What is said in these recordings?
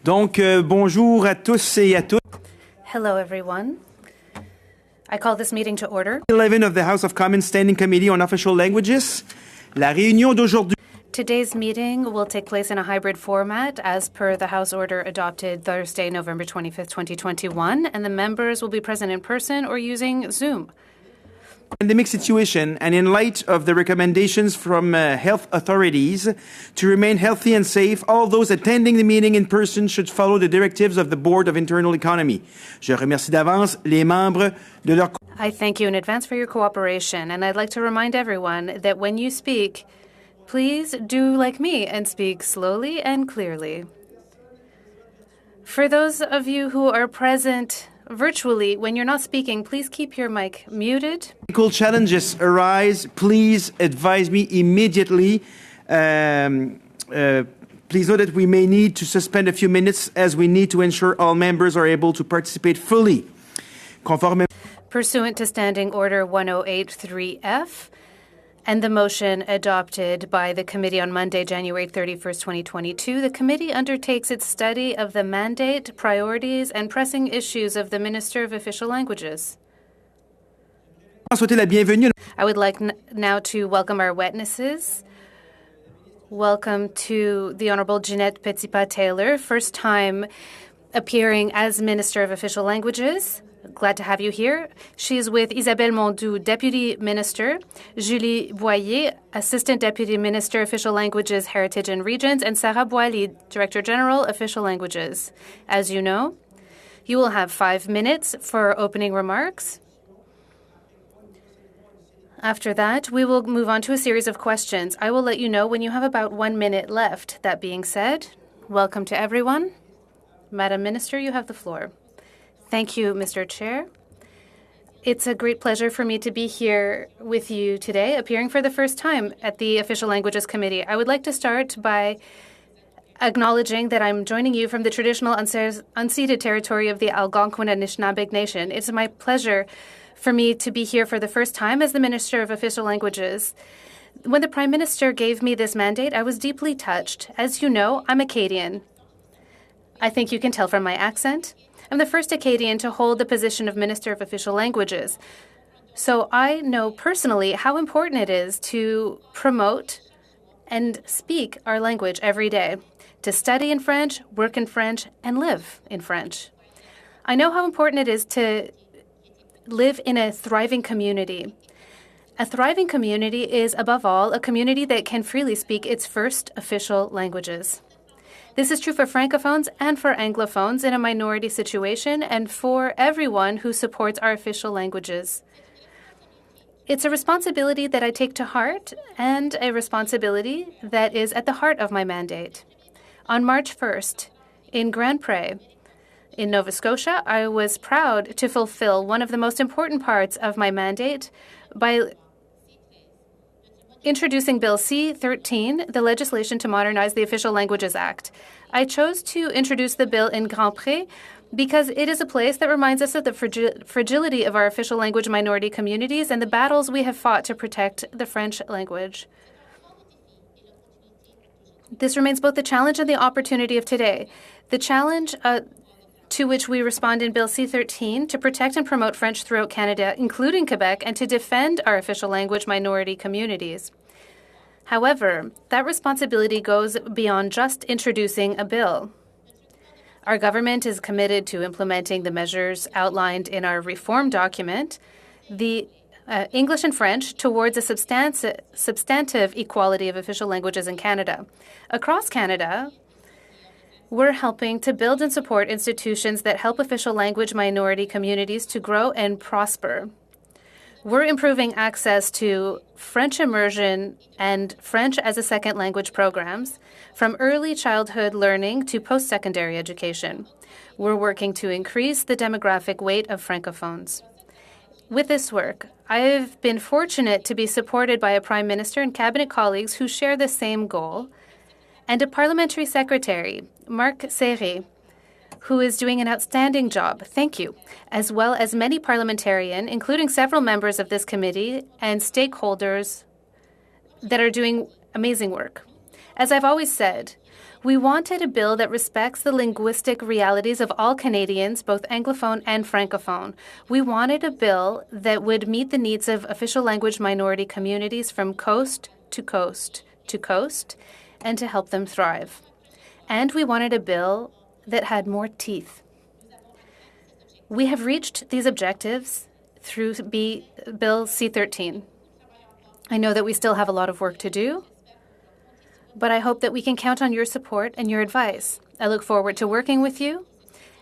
Donc, bonjour à tous et à toutes. Hello, everyone. I call this meeting to order. 11 of the House of Commons Standing Committee on Official Languages. La réunion d'aujourd'hui Today's meeting will take place in a hybrid format as per the House Order adopted Thursday, November 25th, 2021, and the members will be present in person or using Zoom. pandemic situation and in light of the recommendations from health authorities to remain healthy and safe, all those attending the meeting in person should follow the directives of the Board of Internal Economy. Je remercie d'avance les membres de leur... I thank you in advance for your cooperation, and I'd like to remind everyone that when you speak, please do like me and speak slowly and clearly. For those of you who are present virtually, when you're not speaking, please keep your mic muted. Technical challenges arise, please advise me immediately. Please know that we may need to suspend a few minutes as we need to ensure all members are able to participate fully. Pursuant to Standing Order 1083F and the motion adopted by the committee on Monday, January 31st, 2022, the committee undertakes its study of the mandate, priorities, and pressing issues of the Minister of Official Languages. I would like now to welcome our witnesses. Welcome to the Honourable Ginette Petitpas-Taylor, first time appearing as Minister of Official Languages. Glad to have you here. She is with Isabelle Mondou, Deputy Minister, Julie Boyer, Assistant Deputy Minister, Official Languages, Heritage and Regions, and Sarah Boily, Director General, Official Languages. As you know, you will have 5 minutes for opening remarks. After that, we will move on to a series of questions. I will let you know when you have about 1 minute left. That being said, welcome to everyone. Madam Minister, you have the floor. Thank you, Mr. Chair. It's a great pleasure for me to be here with you today, appearing for the first time at the Official Languages Committee. I would like to start by acknowledging that I'm joining you from the traditional unceded territory of the Algonquin and Anishinaabeg Nation. It's my pleasure for me to be here for the first time as the Minister of Official Languages. When the Prime Minister gave me this mandate, I was deeply touched. As you know, I'm Acadian. I think you can tell from my accent. I'm the first Acadian to hold the position of Minister of Official Languages. So I know personally how important it is to promote and speak our language every day, to study in French, work in French, and live in French. I know how important it is to live in a thriving community. A thriving community is, above all, a community that can freely speak its first official languages. This is true for Francophones and for Anglophones in a minority situation and for everyone who supports our official languages. It's a responsibility that I take to heart and a responsibility that is at the heart of my mandate. On March 1st, in Grand Pre, in Nova Scotia, I was proud to fulfill one of the most important parts of my mandate by introducing Bill C-13, the legislation to modernize the Official Languages Act. I chose to introduce the bill in Grand Pre because it is a place that reminds us of the fragility of our official language minority communities and the battles we have fought to protect the French language. This remains both the challenge and the opportunity of today. The challenge to which we respond in Bill C-13 to protect and promote French throughout Canada, including Quebec, and to defend our official language minority communities. However, that responsibility goes beyond just introducing a bill. Our government is committed to implementing the measures outlined in our reform document, the English and French, towards a substantive equality of official languages in Canada. Across Canada, we're helping to build and support institutions that help official language minority communities to grow and prosper. We're improving access to French immersion and French as a second language programs, from early childhood learning to post-secondary education. We're working to increase the demographic weight of Francophones. With this work, I've been fortunate to be supported by a Prime Minister and Cabinet colleagues who share the same goal, and a Parliamentary Secretary, Marc Serré, who is doing an outstanding job. Thank you. As well as many parliamentarians, including several members of this committee and stakeholders that are doing amazing work. As I've always said, We wanted a bill that respects the linguistic realities of all Canadians, both Anglophone and Francophone. We wanted a bill that would meet the needs of official language minority communities from coast to coast to coast and to help them thrive. And we wanted a bill that had more teeth. We have reached these objectives through Bill C-13. I know that we still have a lot of work to do, but I hope that we can count on your support and your advice. I look forward to working with you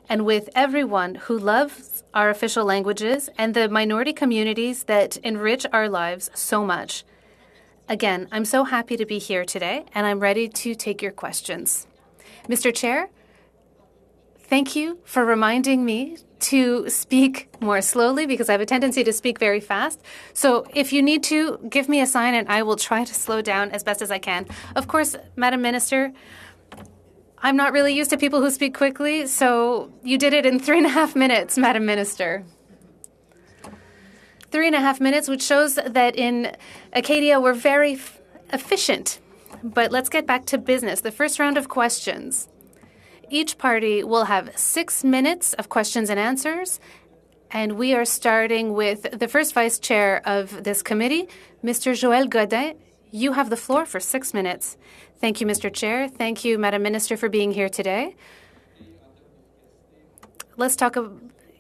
and with everyone who loves our official languages and the minority communities that enrich our lives so much. Again, I'm so happy to be here today, and I'm ready to take your questions. Mr. Chair, thank you for reminding me to speak more slowly because I have a tendency to speak very fast. So if you need to, give me a sign and I will try to slow down as best as I can. Of course, Madam Minister, I'm not really used to people who speak quickly, so you did it in 3.5 minutes, Madam Minister. 3.5 minutes, which shows that in Acadia we're very efficient. But let's get back to business. The first round of questions. Each party will have 6 minutes of questions and answers, and we are starting with the first vice chair of this committee, Mr. Joël Godin. You have the floor for 6 minutes. Thank you, Mr. Chair. Thank you, Madam Minister, for being here today. Let's talk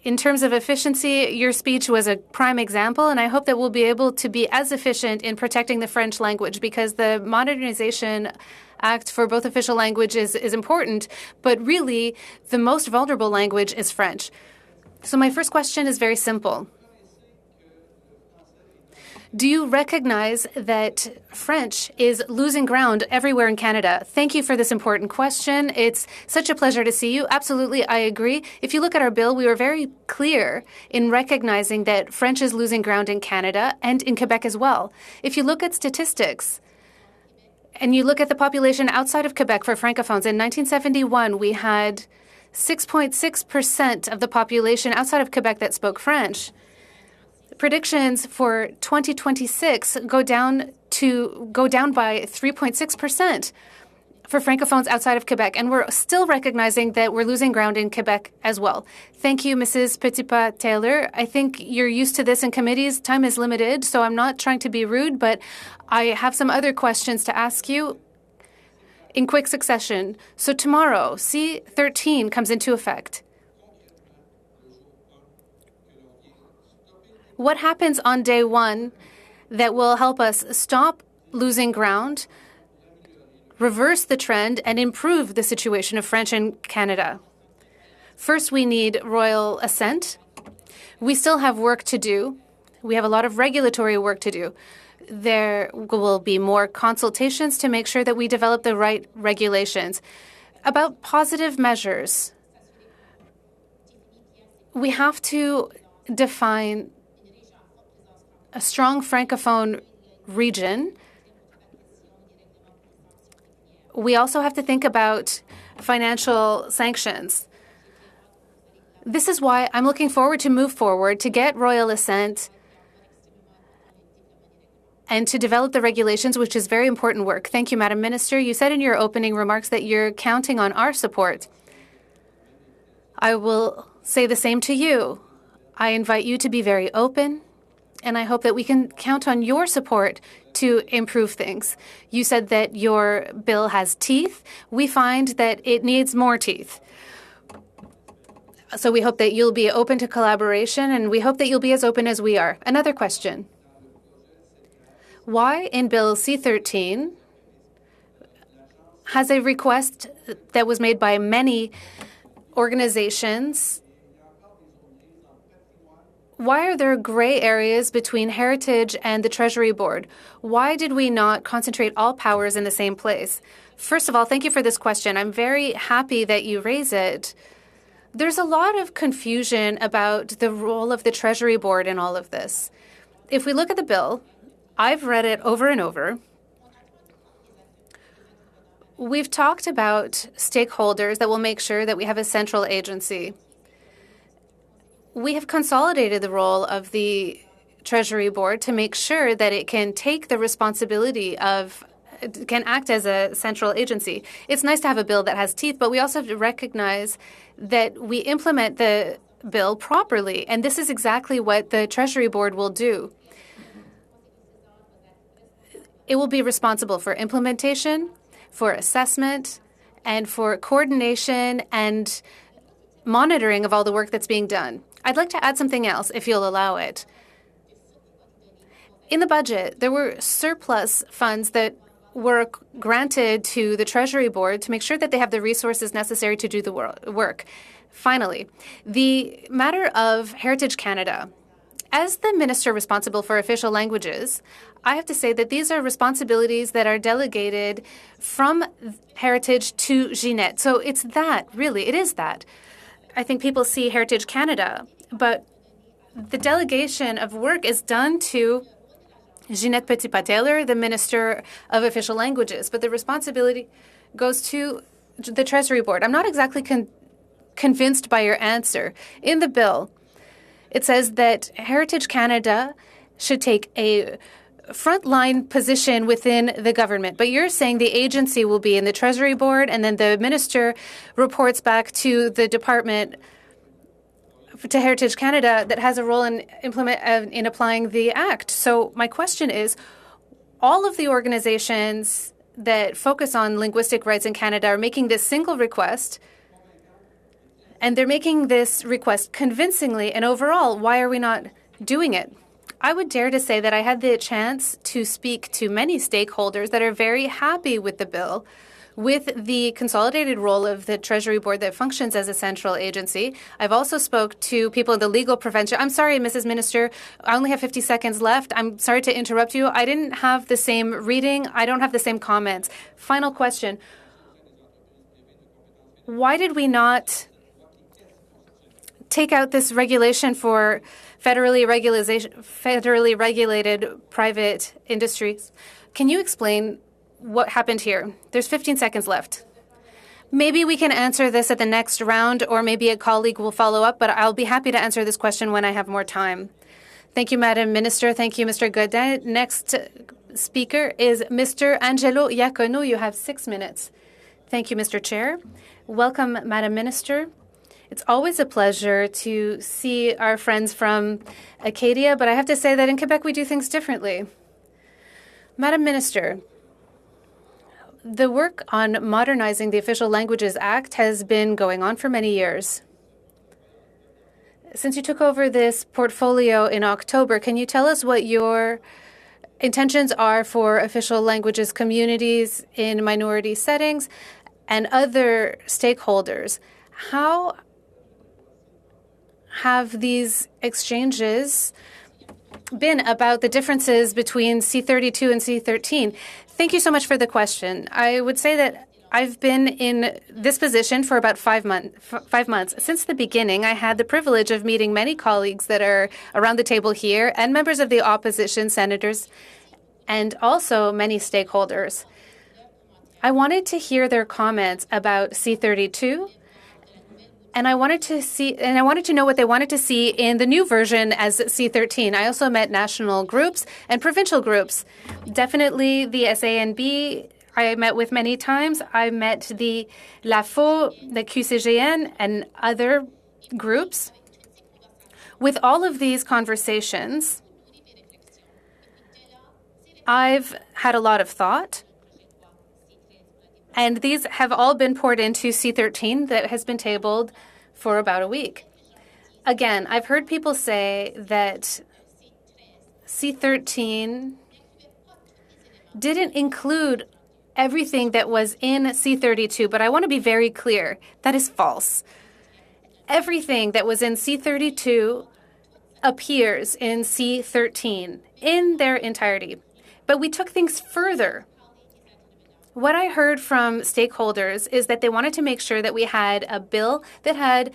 in terms of efficiency. Your speech was a prime example, and I hope that we'll be able to be as efficient in protecting the French language because the Modernization Act for both official languages is important, but really the most vulnerable language is French. So my first question is very simple. Do you recognize that French is losing ground everywhere in Canada? Thank you for this important question. It's such a pleasure to see you. Absolutely, I agree. If you look at our bill, we were very clear in recognizing that French is losing ground in Canada and in Quebec as well. If you look at statistics, and you look at the population outside of Quebec for Francophones, in 1971, we had 6.6% of the population outside of Quebec that spoke French. Predictions for 2026 go down by 3.6% for Francophones outside of Quebec, and we're still recognizing that we're losing ground in Quebec as well. Thank you, Mrs. Petitpas-Taylor. I think you're used to this in committees. Time is limited, so I'm not trying to be rude, but I have some other questions to ask you in quick succession. So tomorrow, C-13 comes into effect. What happens on day one that will help us stop losing ground, reverse the trend, and improve the situation of French in Canada? First, we need royal assent. We still have work to do. We have a lot of regulatory work to do. There will be more consultations to make sure that we develop the right regulations. About positive measures, we have to define a strong Francophone region. We also have to think about financial sanctions. This is why I'm looking forward to move forward, to get royal assent, and to develop the regulations, which is very important work. Thank you, Madam Minister. You said in your opening remarks that you're counting on our support. I will say the same to you. I invite you to be very open, and I hope that we can count on your support to improve things. You said that your bill has teeth. We find that it needs more teeth. So we hope that you'll be open to collaboration, and we hope that you'll be as open as we are. Another question. Why in Bill C-13 has a request that was made by many organizations? Why are there gray areas between Heritage and the Treasury Board? Why did we not concentrate all powers in the same place? First of all, thank you for this question. I'm very happy that you raise it. There's a lot of confusion about the role of the Treasury Board in all of this. If we look at the bill, I've read it over and over. We've talked about stakeholders that will make sure that we have a central agency. We have consolidated the role of the Treasury Board to make sure that it can take the responsibility of act as a central agency. It's nice to have a bill that has teeth, but we also have to recognize that we implement the bill properly, and this is exactly what the Treasury Board will do. It will be responsible for implementation, for assessment, and for coordination and monitoring of all the work that's being done. I'd like to add something else, if you'll allow it. In the budget, there were surplus funds that were granted to the Treasury Board to make sure that they have the resources necessary to do the work. Finally, the matter of Heritage Canada. As the minister responsible for official languages, I have to say that these are responsibilities that are delegated from Heritage to Ginette. So it's that, really, it is that. I think people see Heritage Canada, but the delegation of work is done to Ginette Petitpas-Taylor, the Minister of Official Languages, but the responsibility goes to the Treasury Board. I'm not exactly convinced by your answer. In the bill, it says that Heritage Canada should take a frontline position within the government, but you're saying the agency will be in the Treasury Board, and then the minister reports back to the department, to Heritage Canada, that has a role in applying the act. So my question is, all of the organizations that focus on linguistic rights in Canada are making this single request, and they're making this request convincingly, and overall, why are we not doing it? I would dare to say that I had the chance to speak to many stakeholders that are very happy with the bill, with the consolidated role of the Treasury Board that functions as a central agency. I've also spoke to people in the legal profession. I'm sorry, Mrs. Minister, I only have 50 seconds left. I'm sorry to interrupt you. I didn't have the same reading. I don't have the same comments. Final question. Why did we not take out this regulation for federally regulated private industries? Can you explain what happened here? There's 15 seconds left. Maybe we can answer this at the next round, or maybe a colleague will follow up, but I'll be happy to answer this question when I have more time. Thank you, Madam Minister. Thank you, Mr. Godin. Next speaker is Mr. Angelo Iacono. You have 6 minutes. Thank you, Mr. Chair. Welcome, Madam Minister. It's always a pleasure to see our friends from Acadia, but I have to say that in Quebec we do things differently. Madam Minister, the work on modernizing the Official Languages Act has been going on for many years. Since you took over this portfolio in October, can you tell us what your intentions are for official languages communities in minority settings and other stakeholders? How have these exchanges been about the differences between C32 and C13? Thank you so much for the question. I would say that I've been in this position for about 5 months. Since the beginning, I had the privilege of meeting many colleagues that are around the table here and members of the opposition, senators, and also many stakeholders. I wanted to hear their comments about C32, and I wanted to know what they wanted to see in the new version as C13. I also met national groups and provincial groups. Definitely the SANB I met with many times. I met the LAFO, the QCGN, and other groups. With all of these conversations, I've had a lot of thought. And these have all been poured into C13 that has been tabled for about a week. Again, I've heard people say that C13 didn't include everything that was in C32, but I want to be very clear. That is false. Everything that was in C32 appears in C13 in their entirety. But we took things further. What I heard from stakeholders is that they wanted to make sure that we had a bill that had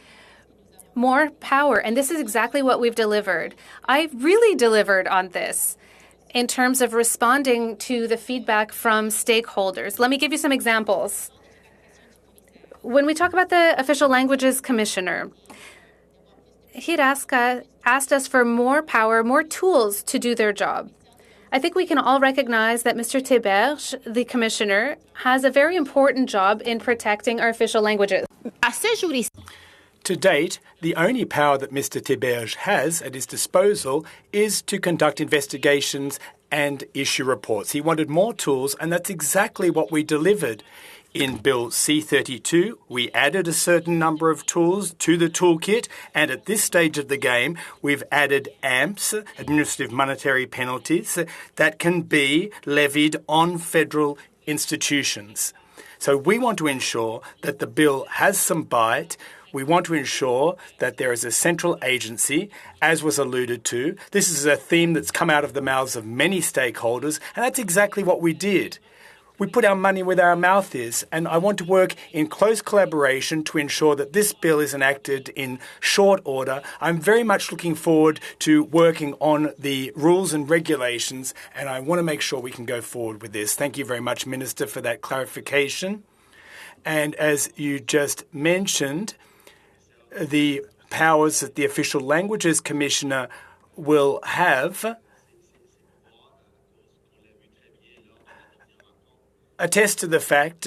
more power, and this is exactly what we've delivered. I really delivered on this in terms of responding to the feedback from stakeholders. Let me give you some examples. When we talk about the Official Languages Commissioner, he'd asked us for more power, more tools to do their job. I think we can all recognize that Mr. Theberge, the Commissioner, has a very important job in protecting our official languages. To date, the only power that Mr. Theberge has at his disposal is to conduct investigations and issue reports. He wanted more tools, and that's exactly what we delivered. In Bill C-32, we added a certain number of tools to the toolkit, and at this stage of the game, we've added AMPs, administrative monetary penalties, that can be levied on federal institutions. So we want to ensure that the bill has some bite. We want to ensure that there is a central agency, as was alluded to. This is a theme that's come out of the mouths of many stakeholders, and that's exactly what we did. We put our money where our mouth is, and I want to work in close collaboration to ensure that this bill is enacted in short order. I'm very much looking forward to working on the rules and regulations, and I want to make sure we can go forward with this. Thank you very much, Minister, for that clarification. And as you just mentioned, the powers that the Official Languages Commissioner will have attest to the fact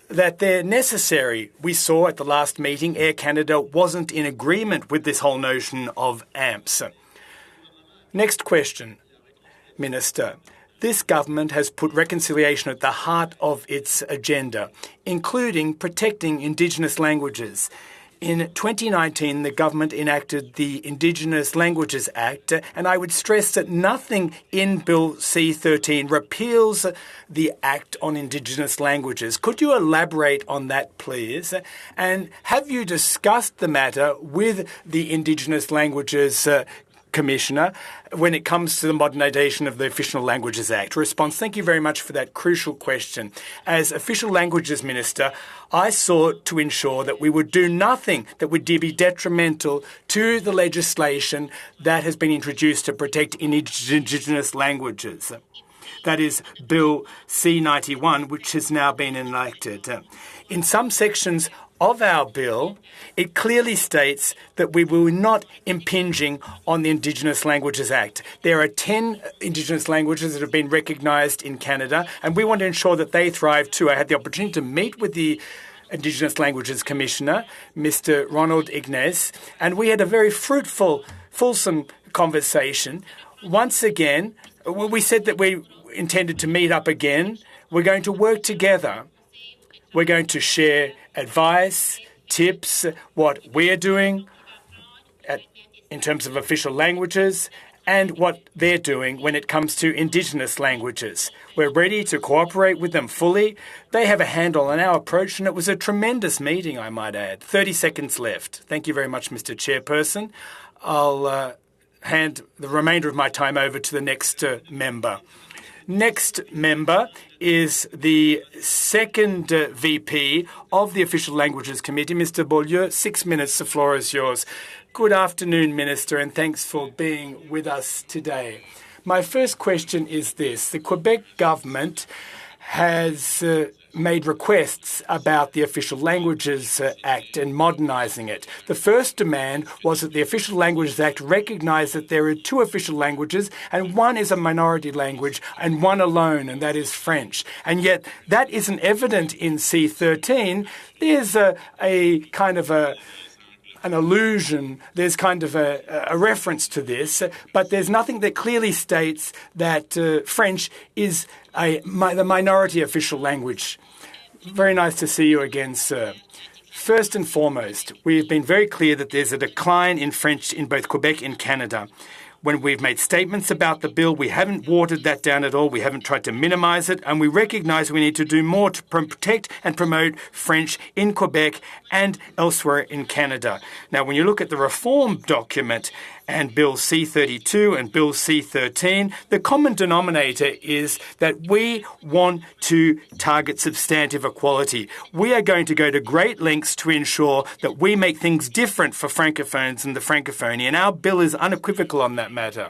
that they're necessary. We saw at the last meeting Air Canada wasn't in agreement with this whole notion of AMPs. Next question, Minister. This government has put reconciliation at the heart of its agenda, including protecting Indigenous languages. In 2019, the government enacted the Indigenous Languages Act, and I would stress that nothing in Bill C-13 repeals the Act on Indigenous languages. Could you elaborate on that, please? And have you discussed the matter with the Indigenous Languages Commissioner when it comes to the modernisation of the Official Languages Act? Response. Thank you very much for that crucial question. As Official Languages Minister, I sought to ensure that we would do nothing that would be detrimental to the legislation that has been introduced to protect Indigenous languages. That is Bill C-91, which has now been enacted. In some sections of our bill, it clearly states that we will not impinging on the Indigenous Languages Act. There are 10 Indigenous languages that have been recognised in Canada, and we want to ensure that they thrive too. I had the opportunity to meet with the Indigenous Languages Commissioner, Mr. Ronald Ignace, and we had a very fruitful, fulsome conversation. Once again, we said that we intended to meet up again. We're going to work together. We're going to share advice, tips, what we're doing in terms of official languages and what they're doing when it comes to Indigenous languages. We're ready to cooperate with them fully. They have a handle on our approach, and it was a tremendous meeting, I might add. 30 seconds left. Thank you very much, Mr. Chairperson. I'll hand the remainder of my time over to the next member. Next member is the second VP of the Official Languages Committee, Mr. Beaulieu. 6 minutes, the floor is yours. Good afternoon, Minister, and thanks for being with us today. My first question is this. The Quebec government has made requests about the Official Languages Act and modernising it. The first demand was that the Official Languages Act recognise that there are 2 official languages and one is a minority language and one alone, and that is French. And yet that isn't evident in C-13. There's a kind of an allusion, there's kind of a reference to this, but there's nothing that clearly states that French is the minority official language. Very nice to see you again, sir. First and foremost, we've been very clear that there's a decline in French in both Quebec and Canada. When we've made statements about the bill, we haven't watered that down at all. We haven't tried to minimise it, and we recognise we need to do more to protect and promote French in Quebec and elsewhere in Canada. Now, when you look at the reform document and Bill C-32 and Bill C-13, the common denominator is that we want to target substantive equality. We are going to go to great lengths to ensure that we make things different for Francophones and the Francophonie, and our bill is unequivocal on that matter.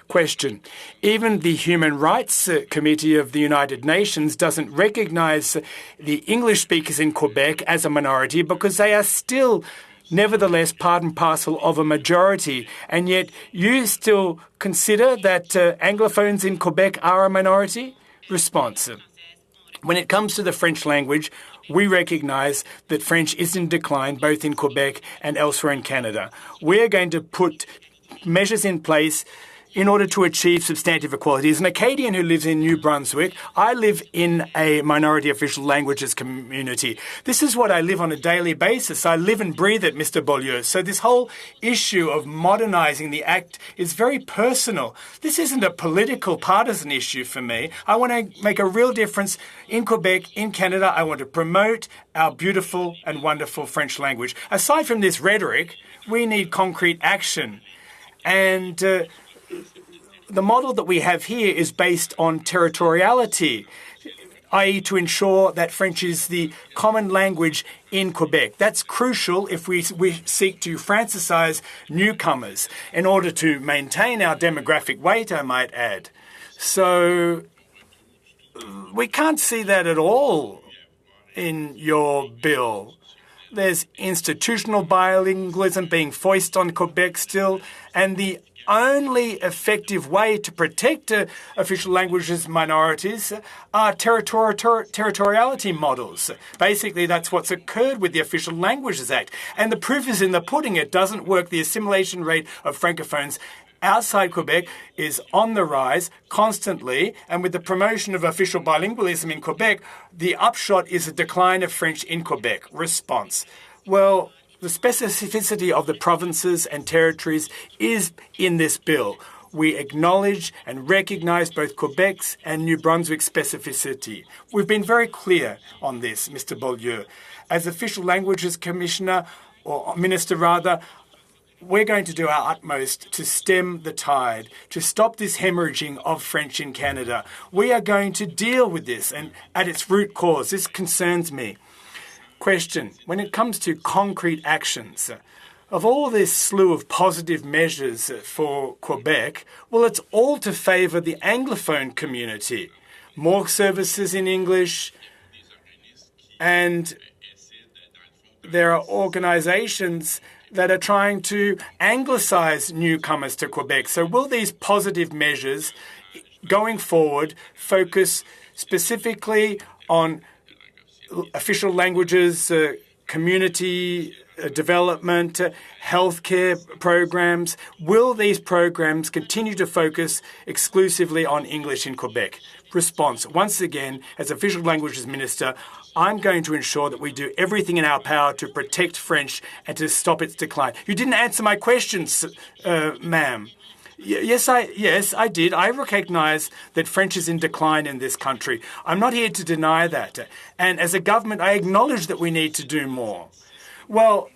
Question. Even the Human Rights Committee of the United Nations doesn't recognise the English speakers in Quebec as a minority because they are still nevertheless part and parcel of a majority, and yet you still consider that Anglophones in Quebec are a minority? Response. When it comes to the French language, we recognise that French is in decline both in Quebec and elsewhere in Canada. We're going to put measures in place in order to achieve substantive equality. As an Acadian who lives in New Brunswick, I live in a minority official languages community. This is what I live on a daily basis. I live and breathe it, Mr. Beaulieu. So this whole issue of modernising the Act is very personal. This isn't a political, partisan issue for me. I want to make a real difference in Quebec, in Canada. I want to promote our beautiful and wonderful French language. Aside from this rhetoric, we need concrete action. And the model that we have here is based on territoriality, i.e. to ensure that French is the common language in Quebec. That's crucial if we seek to francisize newcomers in order to maintain our demographic weight, I might add. So we can't see that at all in your bill. There's institutional bilingualism being foisted on Quebec still, and the only effective way to protect official languages minorities are territoriality models. Basically, that's what's occurred with the Official Languages Act. And the proof is in the pudding. It doesn't work. The assimilation rate of Francophones outside Quebec is on the rise constantly, and with the promotion of official bilingualism in Quebec, the upshot is a decline of French in Quebec. Response. Well, the specificity of the provinces and territories is in this bill. We acknowledge and recognise both Quebec's and New Brunswick's specificity. We've been very clear on this, Mr. Beaulieu. As Official Languages Commissioner, or Minister rather, we're going to do our utmost to stem the tide, to stop this hemorrhaging of French in Canada. We are going to deal with this and at its root cause. This concerns me. Question. When it comes to concrete actions, of all this slew of positive measures for Quebec, well, it's all to favour the Anglophone community. More services in English, and there are organisations that are trying to anglicise newcomers to Quebec. So will these positive measures going forward focus specifically on official languages, community development, healthcare programs? Will these programs continue to focus exclusively on English in Quebec? Response. Once again, as Official Languages Minister, I'm going to ensure that we do everything in our power to protect French and to stop its decline. You didn't answer my questions, ma'am. Yes, I did. I recognise that French is in decline in this country. I'm not here to deny that. And as a government, I acknowledge that we need to do more. Well,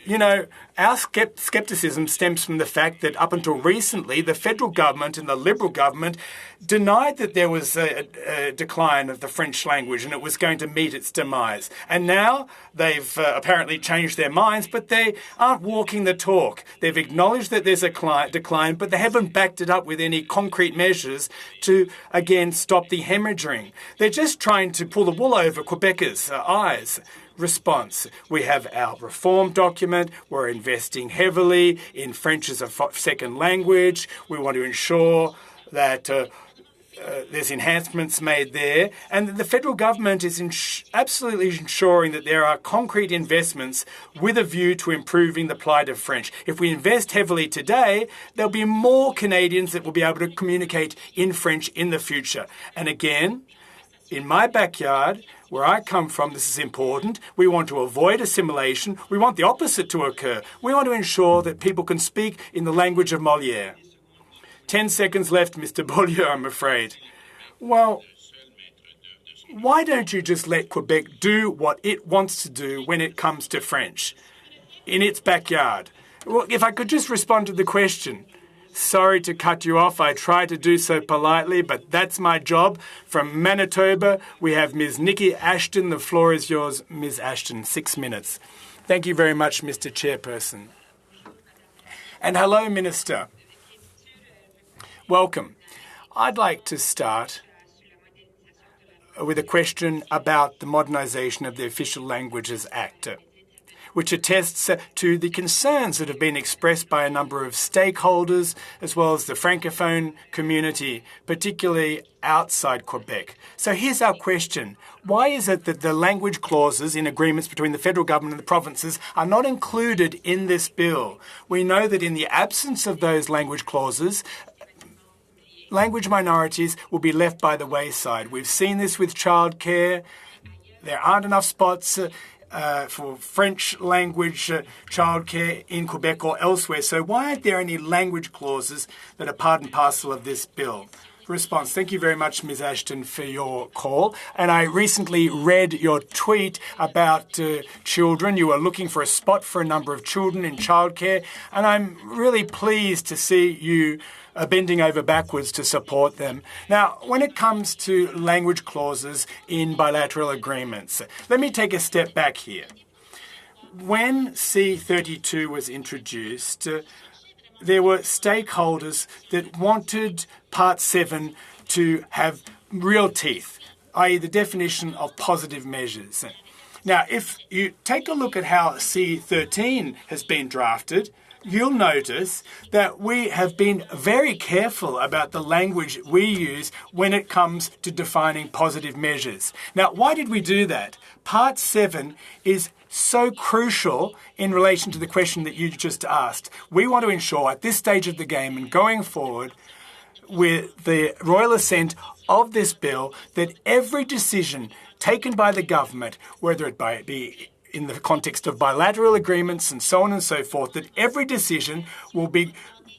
you know, our scepticism stems from the fact that up until recently, the federal government and the Liberal government denied that there was a decline of the French language and it was going to meet its demise. And now they've apparently changed their minds, but they aren't walking the talk. They've acknowledged that there's a decline, but they haven't backed it up with any concrete measures to, again, stop the hemorrhaging. They're just trying to pull the wool over Quebecers' eyes. Response. We have our reform document. We're investing heavily in French as a second language. We want to ensure that there's enhancements made there. And the federal government is absolutely ensuring that there are concrete investments with a view to improving the plight of French. If we invest heavily today, there'll be more Canadians that will be able to communicate in French in the future. And again, in my backyard, where I come from, this is important. We want to avoid assimilation. We want the opposite to occur. We want to ensure that people can speak in the language of Molière. 10 seconds left, Mr. Beaulieu, I'm afraid. Well, why don't you just let Quebec do what it wants to do when it comes to French in its backyard? Well, if I could just respond to the question. Sorry to cut you off. I try to do so politely, but that's my job. From Manitoba, we have Ms. Nikki Ashton. The floor is yours, Ms. Ashton. 6 minutes. Thank you very much, Mr. Chairperson. And hello, Minister. Welcome. I'd like to start with a question about the modernisation of the Official Languages Act. which attests to the concerns that have been expressed by a number of stakeholders, as well as the Francophone community, particularly outside Quebec. So here's our question. Why is it that the language clauses in agreements between the federal government and the provinces are not included in this bill? We know that in the absence of those language clauses, language minorities will be left by the wayside. We've seen this with childcare. There aren't enough spots for French language childcare in Quebec or elsewhere. So why aren't there any language clauses that are part and parcel of this bill? Response. Thank you very much, Ms. Ashton, for your call. And I recently read your tweet about children. You were looking for a spot for a number of children in childcare. And I'm really pleased to see you bending over backwards to support them. Now, when it comes to language clauses in bilateral agreements, let me take a step back here. When C-32 was introduced, there were stakeholders that wanted Part 7 to have real teeth, i.e. the definition of positive measures. Now, if you take a look at how C-13 has been drafted, you'll notice that we have been very careful about the language we use when it comes to defining positive measures. Now, why did we do that? Part 7 is so crucial in relation to the question that you just asked. We want to ensure at this stage of the game and going forward with the royal assent of this bill that every decision taken by the government, whether it be in the context of bilateral agreements and so on and so forth, that every decision will be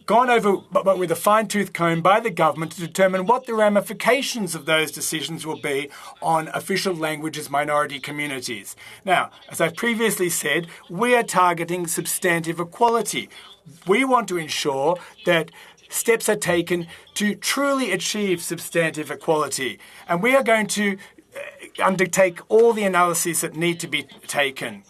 gone over but with a fine-tooth comb by the government to determine what the ramifications of those decisions will be on official languages minority communities. Now, as I've previously said, we are targeting substantive equality. We want to ensure that steps are taken to truly achieve substantive equality. And we are going to undertake all the analyses that need to be taken.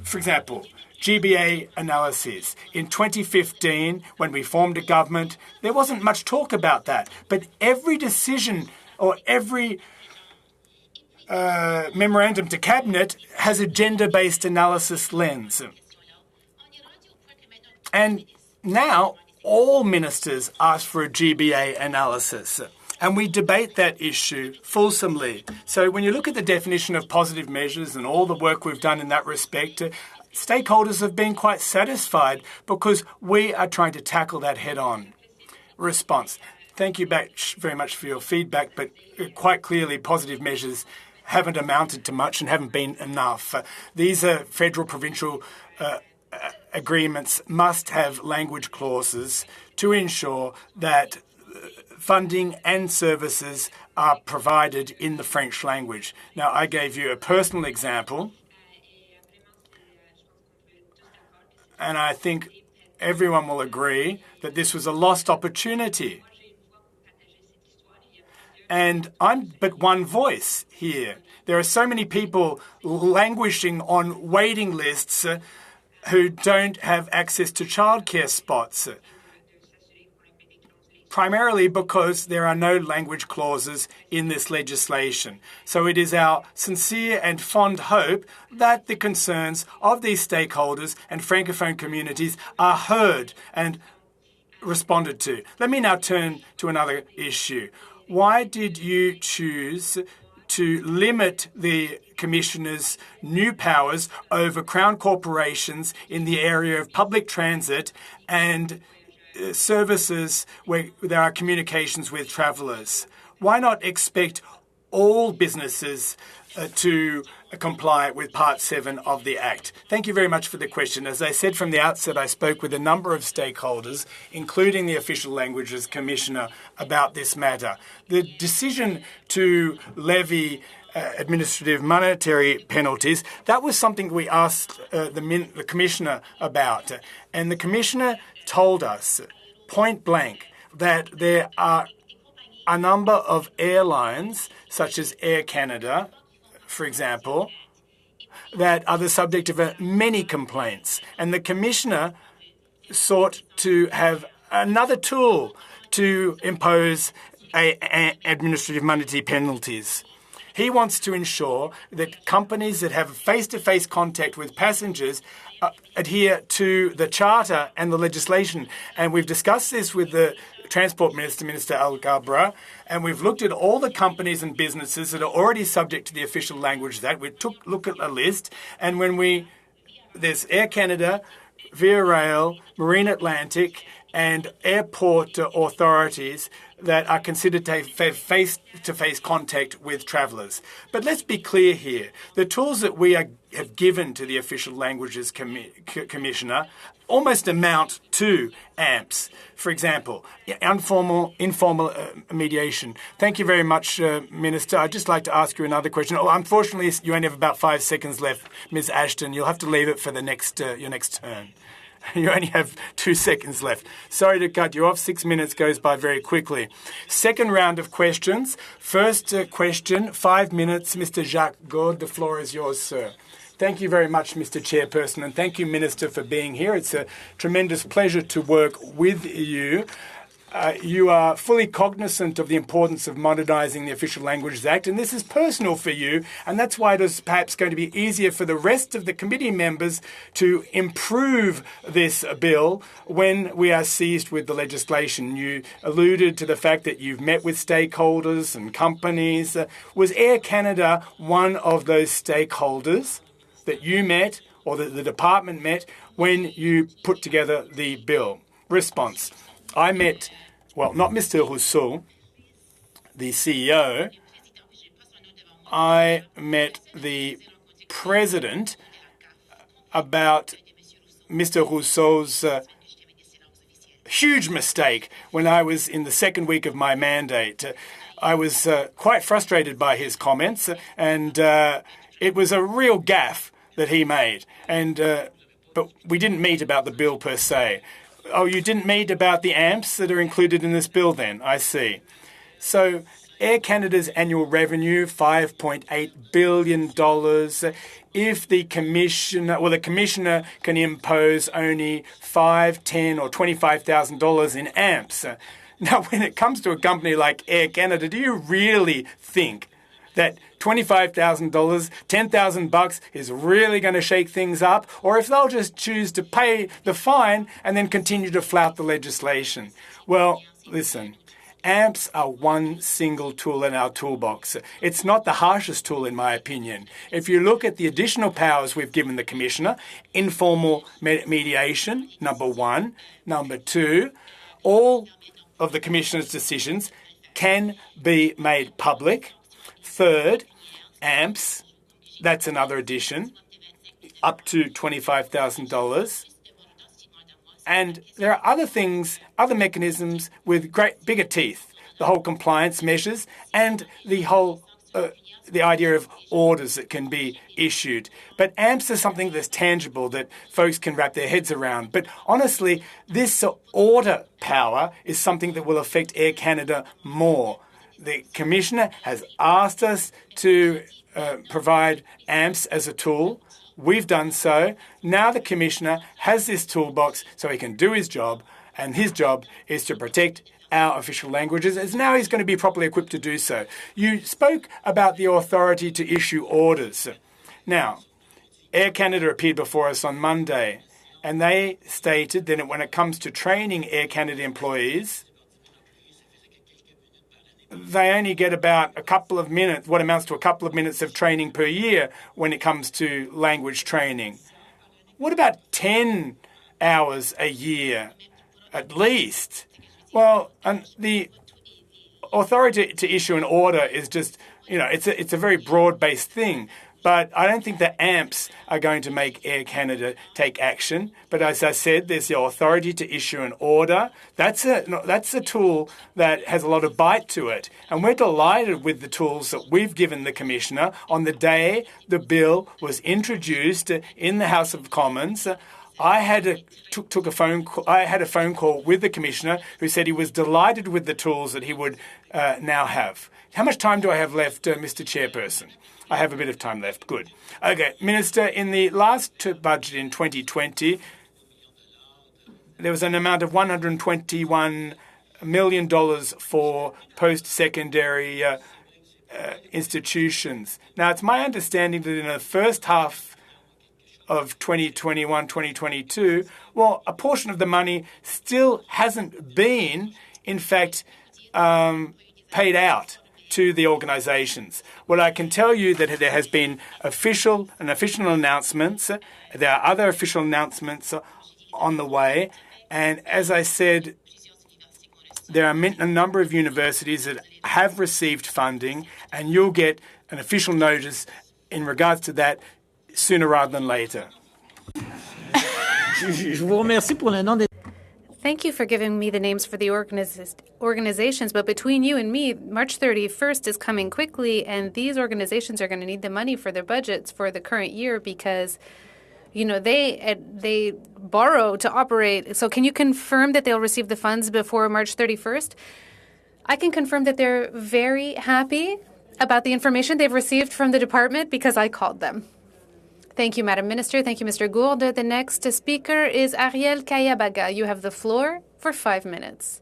For example, GBA analyses. In 2015, when we formed a government, there wasn't much talk about that. But every decision or every memorandum to cabinet has a gender-based analysis lens. And now all ministers ask for a GBA analysis. And we debate that issue fulsomely. So when you look at the definition of positive measures and all the work we've done in that respect, stakeholders have been quite satisfied because we are trying to tackle that head on. Response. Thank you very much for your feedback, but quite clearly positive measures haven't amounted to much and haven't been enough. These are federal provincial agreements must have language clauses to ensure that funding and services are provided in the French language. Now, I gave you a personal example, and I think everyone will agree that this was a lost opportunity. And I'm but one voice here. There are so many people languishing on waiting lists who don't have access to childcare spots, primarily because there are no language clauses in this legislation. So it is our sincere and fond hope that the concerns of these stakeholders and Francophone communities are heard and responded to. Let me now turn to another issue. Why did you choose to limit the Commissioner's new powers over Crown corporations in the area of public transit and services where there are communications with travellers? Why not expect all businesses to comply with Part 7 of the Act? Thank you very much for the question. As I said from the outset, I spoke with a number of stakeholders, including the Official Languages Commissioner, about this matter. The decision to levy administrative monetary penalties, that was something we asked the Commissioner about. And the Commissioner told us point blank that there are a number of airlines, such as Air Canada, for example, that are the subject of many complaints. And the Commissioner sought to have another tool to impose administrative monetary penalties. He wants to ensure that companies that have face-to-face contact with passengers adhere to the Charter and the legislation. And we've discussed this with the Transport Minister, Minister Alghabra, and we've looked at all the companies and businesses that are already subject to the Official Languages Act. We took a look at a list, and there's Air Canada, Via Rail, Marine Atlantic, and airport authorities that are considered to have face-to-face contact with travellers. But let's be clear here. The tools that we have given to the Official Languages Commissioner almost amount to AMPS. For example, informal mediation. Thank you very much, Minister. I'd just like to ask you another question. Oh, unfortunately, you only have about 5 seconds left, Ms. Ashton. You'll have to leave it for the your next turn. You only have 2 seconds left. Sorry to cut you off. 6 minutes goes by very quickly. Second round of questions. First question, 5 minutes. Mr. Jacques Gaud, the floor is yours, sir. Thank you very much, Mr. Chairperson, and thank you, Minister, for being here. It's a tremendous pleasure to work with you. You are fully cognizant of the importance of modernising the Official Languages Act, and this is personal for you, and that's why it is perhaps going to be easier for the rest of the committee members to improve this bill when we are seized with the legislation. You alluded to the fact that you've met with stakeholders and companies. Was Air Canada one of those stakeholders that you met or that the department met when you put together the bill? Response. I met, well, not Mr. Rousseau, the CEO. I met the president about Mr. Rousseau's huge mistake when I was in the second week of my mandate. I was quite frustrated by his comments, and it was a real gaffe that he made. But we didn't meet about the bill per se. Oh, you didn't meet about the AMPs that are included in this bill then? I see. So Air Canada's annual revenue, $5.8 billion. If the commissioner can impose only $5,000, $10,000 or $25,000 in AMPs. Now, when it comes to a company like Air Canada, do you really think that $25,000, $10,000 is really going to shake things up, or if they'll just choose to pay the fine and then continue to flout the legislation? Well, listen, AMPs are one single tool in our toolbox. It's not the harshest tool, in my opinion. If you look at the additional powers we've given the Commissioner, informal mediation, number one. Number two, all of the Commissioner's decisions can be made public. Third, AMPs, that's another addition, up to $25,000. And there are other things, other mechanisms with bigger teeth, the whole compliance measures and the whole the idea of orders that can be issued. But AMPs is something that's tangible that folks can wrap their heads around. But honestly, this order power is something that will affect Air Canada more. The Commissioner has asked us to provide AMPs as a tool. We've done so. Now the Commissioner has this toolbox so he can do his job, and his job is to protect our official languages, as now he's going to be properly equipped to do so. You spoke about the authority to issue orders. Now, Air Canada appeared before us on Monday, and they stated that when it comes to training Air Canada employees, they only get about a couple of minutes, what amounts to a couple of minutes of training per year when it comes to language training. What about 10 hours a year, at least? Well, the authority to issue an order is just, it's a very broad-based thing. But I don't think the AMPs are going to make Air Canada take action. But as I said, there's the authority to issue an order. That's a tool that has a lot of bite to it. And we're delighted with the tools that we've given the Commissioner on the day the bill was introduced in the House of Commons. I had a phone call with the Commissioner who said he was delighted with the tools that he would now have. How much time do I have left, Mr. Chairperson? I have a bit of time left. Good. Okay, Minister, in the last budget in 2020, there was an amount of $121 million for post-secondary institutions. Now, it's my understanding that in the first half of 2021-2022, well, a portion of the money still hasn't been, in fact, paid out to the organisations. Well, I can tell you that there has been official announcements. There are other official announcements on the way. And as I said, there are a number of universities that have received funding, and you'll get an official notice in regards to that sooner rather than later. Je vous remercie pour le nom des... Thank you for giving me the names for the organizations, but between you and me, March 31st is coming quickly, and these organizations are going to need the money for their budgets for the current year because, you know, they borrow to operate. So can you confirm that they'll receive the funds before March 31st? I can confirm that they're very happy about the information they've received from the department because I called them. Thank you, Madam Minister. Thank you, Mr. Gourde. The next speaker is Ariel Kayabaga. You have the floor for 5 minutes.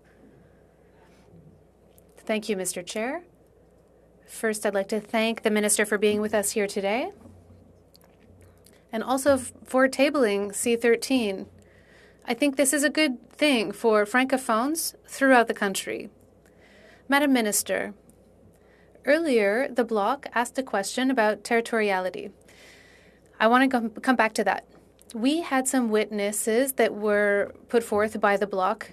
Thank you, Mr. Chair. First, I'd like to thank the Minister for being with us here today and also for tabling C13. I think this is a good thing for Francophones throughout the country. Madam Minister, earlier the Bloc asked a question about territoriality. I want to come back to that. We had some witnesses that were put forth by the Bloc.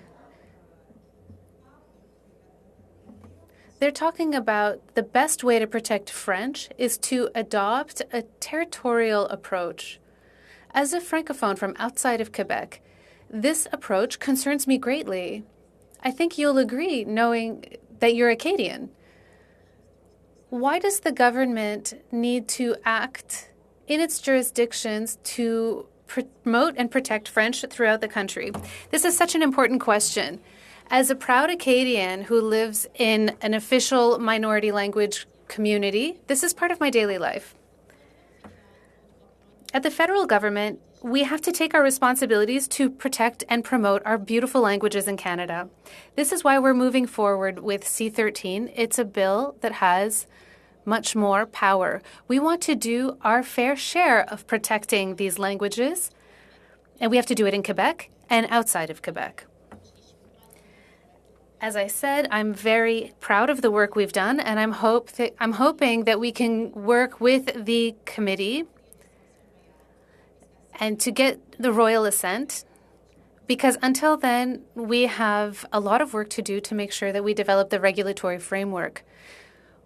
They're talking about the best way to protect French is to adopt a territorial approach. As a Francophone from outside of Quebec, this approach concerns me greatly. I think you'll agree, knowing that you're Acadian. Why does the government need to act in its jurisdictions to promote and protect French throughout the country? This is such an important question. As a proud Acadian who lives in an official minority language community, this is part of my daily life. At the federal government, we have to take our responsibilities to protect and promote our beautiful languages in Canada. This is why we're moving forward with C13. It's a bill that has much more power. We want to do our fair share of protecting these languages, and we have to do it in Quebec and outside of Quebec. As I said, I'm very proud of the work we've done, and I'm hoping that we can work with the committee and to get the royal assent, because until then, we have a lot of work to do to make sure that we develop the regulatory framework.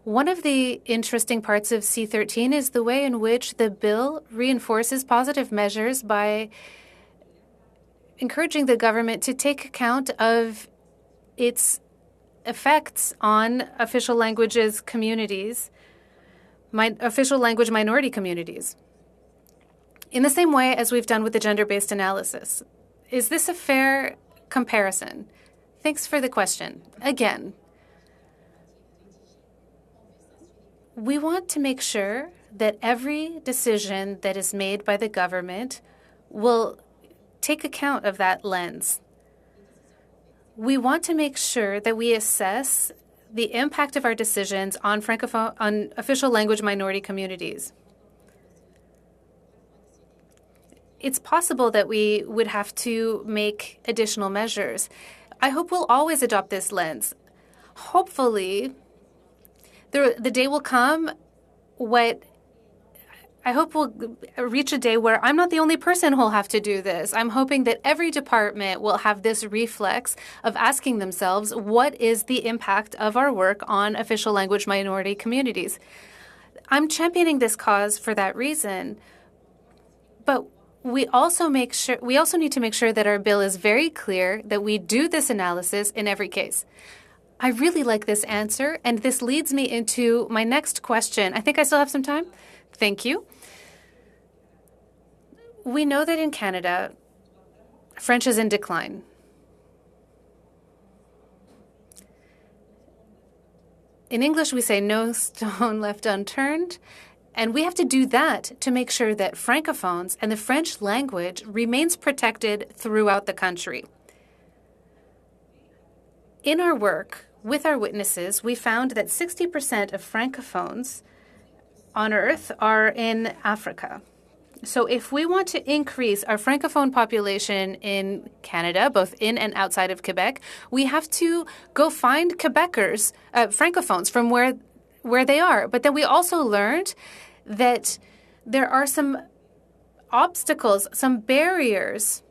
One of the interesting parts of C13 is the way in which the bill reinforces positive measures by encouraging the government to take account of its effects on official languages communities, official language minority communities, in the same way as we've done with the gender-based analysis. Is this a fair comparison? Thanks for the question. Again, we want to make sure that every decision that is made by the government will take account of that lens. We want to make sure that we assess the impact of our decisions on official language minority communities. It's possible that we would have to make additional measures. I hope we'll always adopt this lens. Hopefully, the day will come I hope we'll reach a day where I'm not the only person who'll have to do this. I'm hoping that every department will have this reflex of asking themselves, what is the impact of our work on official language minority communities? I'm championing this cause for that reason. But we also need to make sure that our bill is very clear, that we do this analysis in every case. I really like this answer, and this leads me into my next question. I think I still have some time. Thank you. We know that in Canada, French is in decline. In English, we say no stone left unturned, and we have to do that to make sure that Francophones and the French language remains protected throughout the country. In our work, with our witnesses, we found that 60% of Francophones on Earth are in Africa. So if we want to increase our Francophone population in Canada, both in and outside of Quebec, we have to go find Quebecers, Francophones, from where they are. But then we also learned that there are some obstacles, some barriers,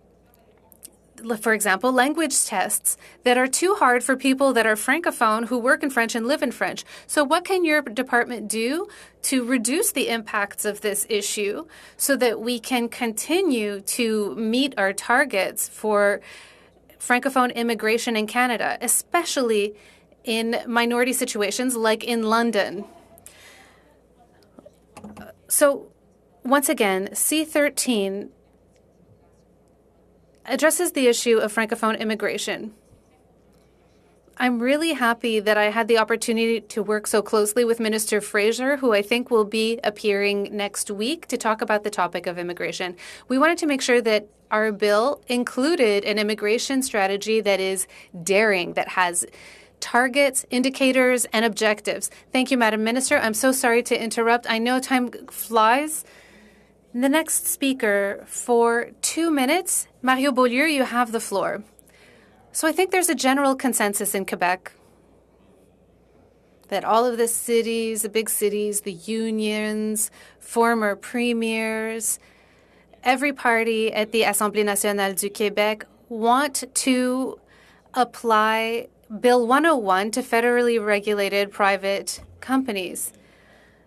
for example, language tests that are too hard for people that are Francophone who work in French and live in French. So what can your department do to reduce the impacts of this issue so that we can continue to meet our targets for Francophone immigration in Canada, especially in minority situations like in London? So once again, C13 addresses the issue of Francophone immigration. I'm really happy that I had the opportunity to work so closely with Minister Fraser, who I think will be appearing next week to talk about the topic of immigration. We wanted to make sure that our bill included an immigration strategy that is daring, that has targets, indicators, and objectives. Thank you, Madam Minister. I'm so sorry to interrupt. I know time flies. The next speaker for 2 minutes, Mario Beaulieu, you have the floor. So I think there's a general consensus in Quebec that all of the cities, the big cities, the unions, former premiers, every party at the Assemblée nationale du Québec want to apply Bill 101 to federally regulated private companies.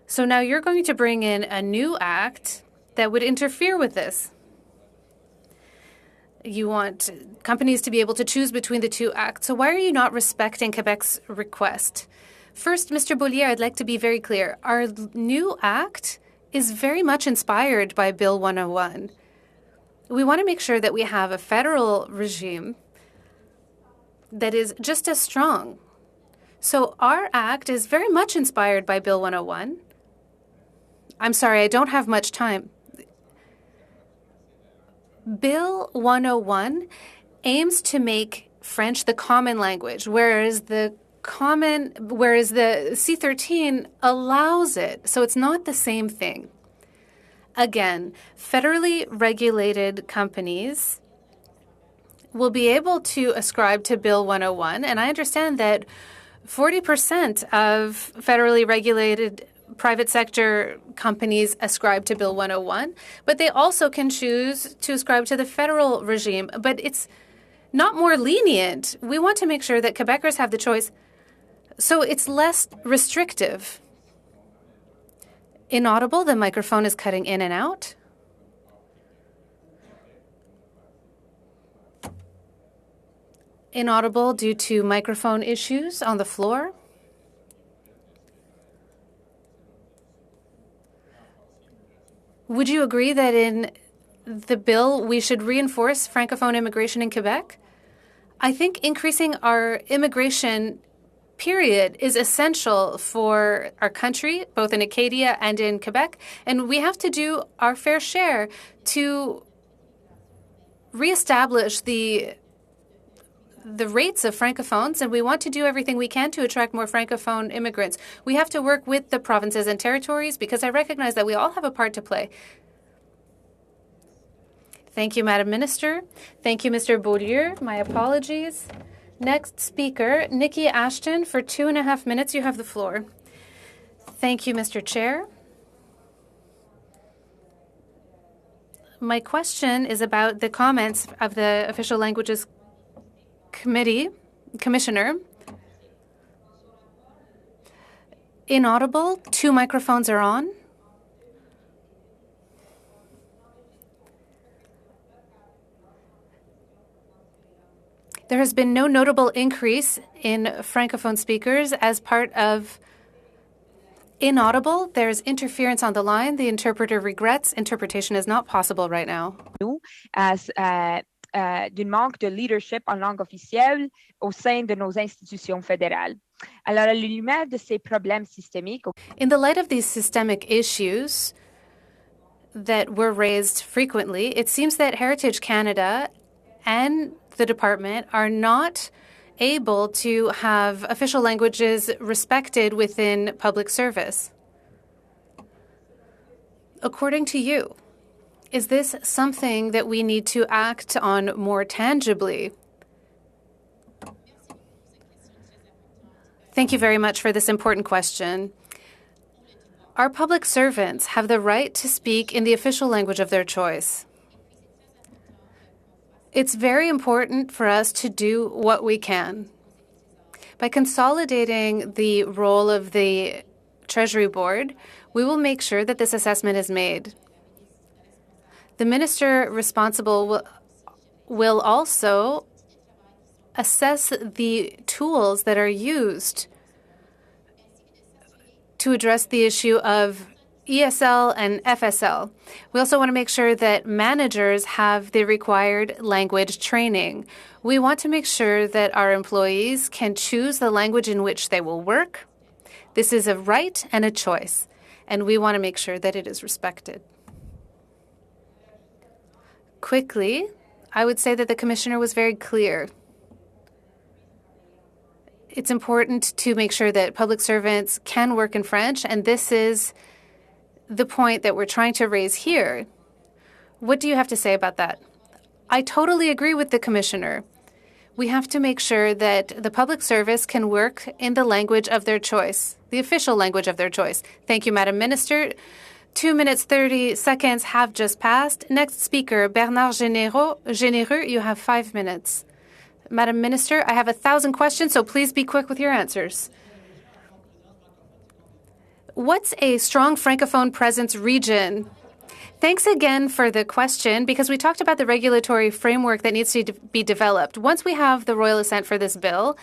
So now you're going to bring in a new act that would interfere with this. You want companies to be able to choose between the two acts. So why are you not respecting Quebec's request? First, Mr. Beaulieu, I'd like to be very clear. Our new act is very much inspired by Bill 101. We want to make sure that we have a federal regime that is just as strong. So our act is very much inspired by Bill 101. I'm sorry, I don't have much time. Bill 101 aims to make French the common language, whereas the C13 allows it. So it's not the same thing. Again, federally regulated companies will be able to ascribe to Bill 101, and I understand that 40% of federally regulated private sector companies ascribe to Bill 101, but they also can choose to ascribe to the federal regime. But it's not more lenient. We want to make sure that Quebecers have the choice, so it's less restrictive. Inaudible, the microphone is cutting in and out. Inaudible due to microphone issues on the floor. Would you agree that in the bill we should reinforce Francophone immigration in Quebec? I think increasing our immigration period is essential for our country, both in Acadia and in Quebec, and we have to do our fair share to reestablish the rates of Francophones, and we want to do everything we can to attract more Francophone immigrants. We have to work with the provinces and territories because I recognize that we all have a part to play. Thank you, Madam Minister. Thank you, Mr. Beaulieu. My apologies. Next speaker, Nikki Ashton, for 2.5 minutes. You have the floor. Thank you, Mr. Chair. My question is about the comments of the Official Languages Commissioner. Inaudible, 2 microphones are on. There has been no notable increase in Francophone speakers as part of Inaudible. There's interference on the line. The interpreter regrets. Interpretation is not possible right now. As d'une manque de leadership en langue officielle au sein de nos institutions fédérales. Alors, à la lumière de ces problèmes systémiques, in the light of these systemic issues that were raised frequently, it seems that Heritage Canada and the department are not able to have official languages respected within public service? According to you, is this something that we need to act on more tangibly? Thank you very much for this important question. Our public servants have the right to speak in the official language of their choice. It's very important for us to do what we can. By consolidating the role of the Treasury Board, we will make sure that this assessment is made. The minister responsible will also assess the tools that are used to address the issue of ESL and FSL. We also want to make sure that managers have the required language training. We want to make sure that our employees can choose the language in which they will work. This is a right and a choice, and we want to make sure that it is respected. Quickly, I would say that the Commissioner was very clear. It's important to make sure that public servants can work in French, and this is the point that we're trying to raise here. What do you have to say about that? I totally agree with the Commissioner. We have to make sure that the public service can work in the language of their choice, the official language of their choice. Thank you, Madam Minister. 2 minutes, 30 seconds have just passed. Next speaker, Bernard Généreux, you have 5 minutes. Madam Minister, I have 1,000 questions, so please be quick with your answers. What's a strong Francophone presence region? Thanks again for the question, because we talked about the regulatory framework that needs to be developed. Once we have the royal assent for this bill,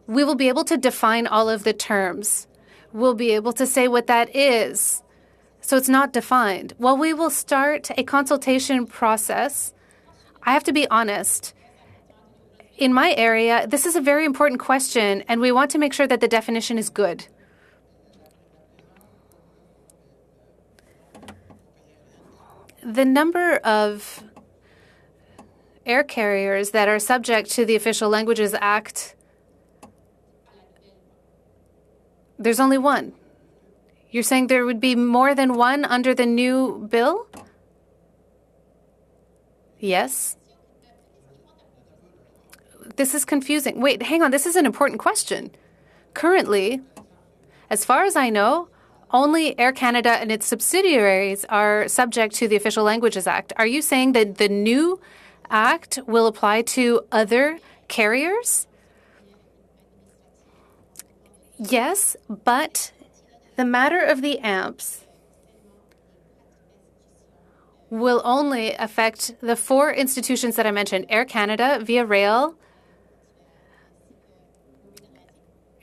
we will be able to define all of the terms. We'll be able to say what that is. So it's not defined. While we will start a consultation process, I have to be honest. In my area, this is a very important question, and we want to make sure that the definition is good. The number of air carriers that are subject to the Official Languages Act, there's only one. You're saying there would be more than one under the new bill? Yes. This is confusing. Wait, hang on. This is an important question. Currently, as far as I know, only Air Canada and its subsidiaries are subject to the Official Languages Act. Are you saying that the new act will apply to other carriers? Yes, but the matter of the AMPs will only affect the 4 institutions that I mentioned: Air Canada, Via Rail,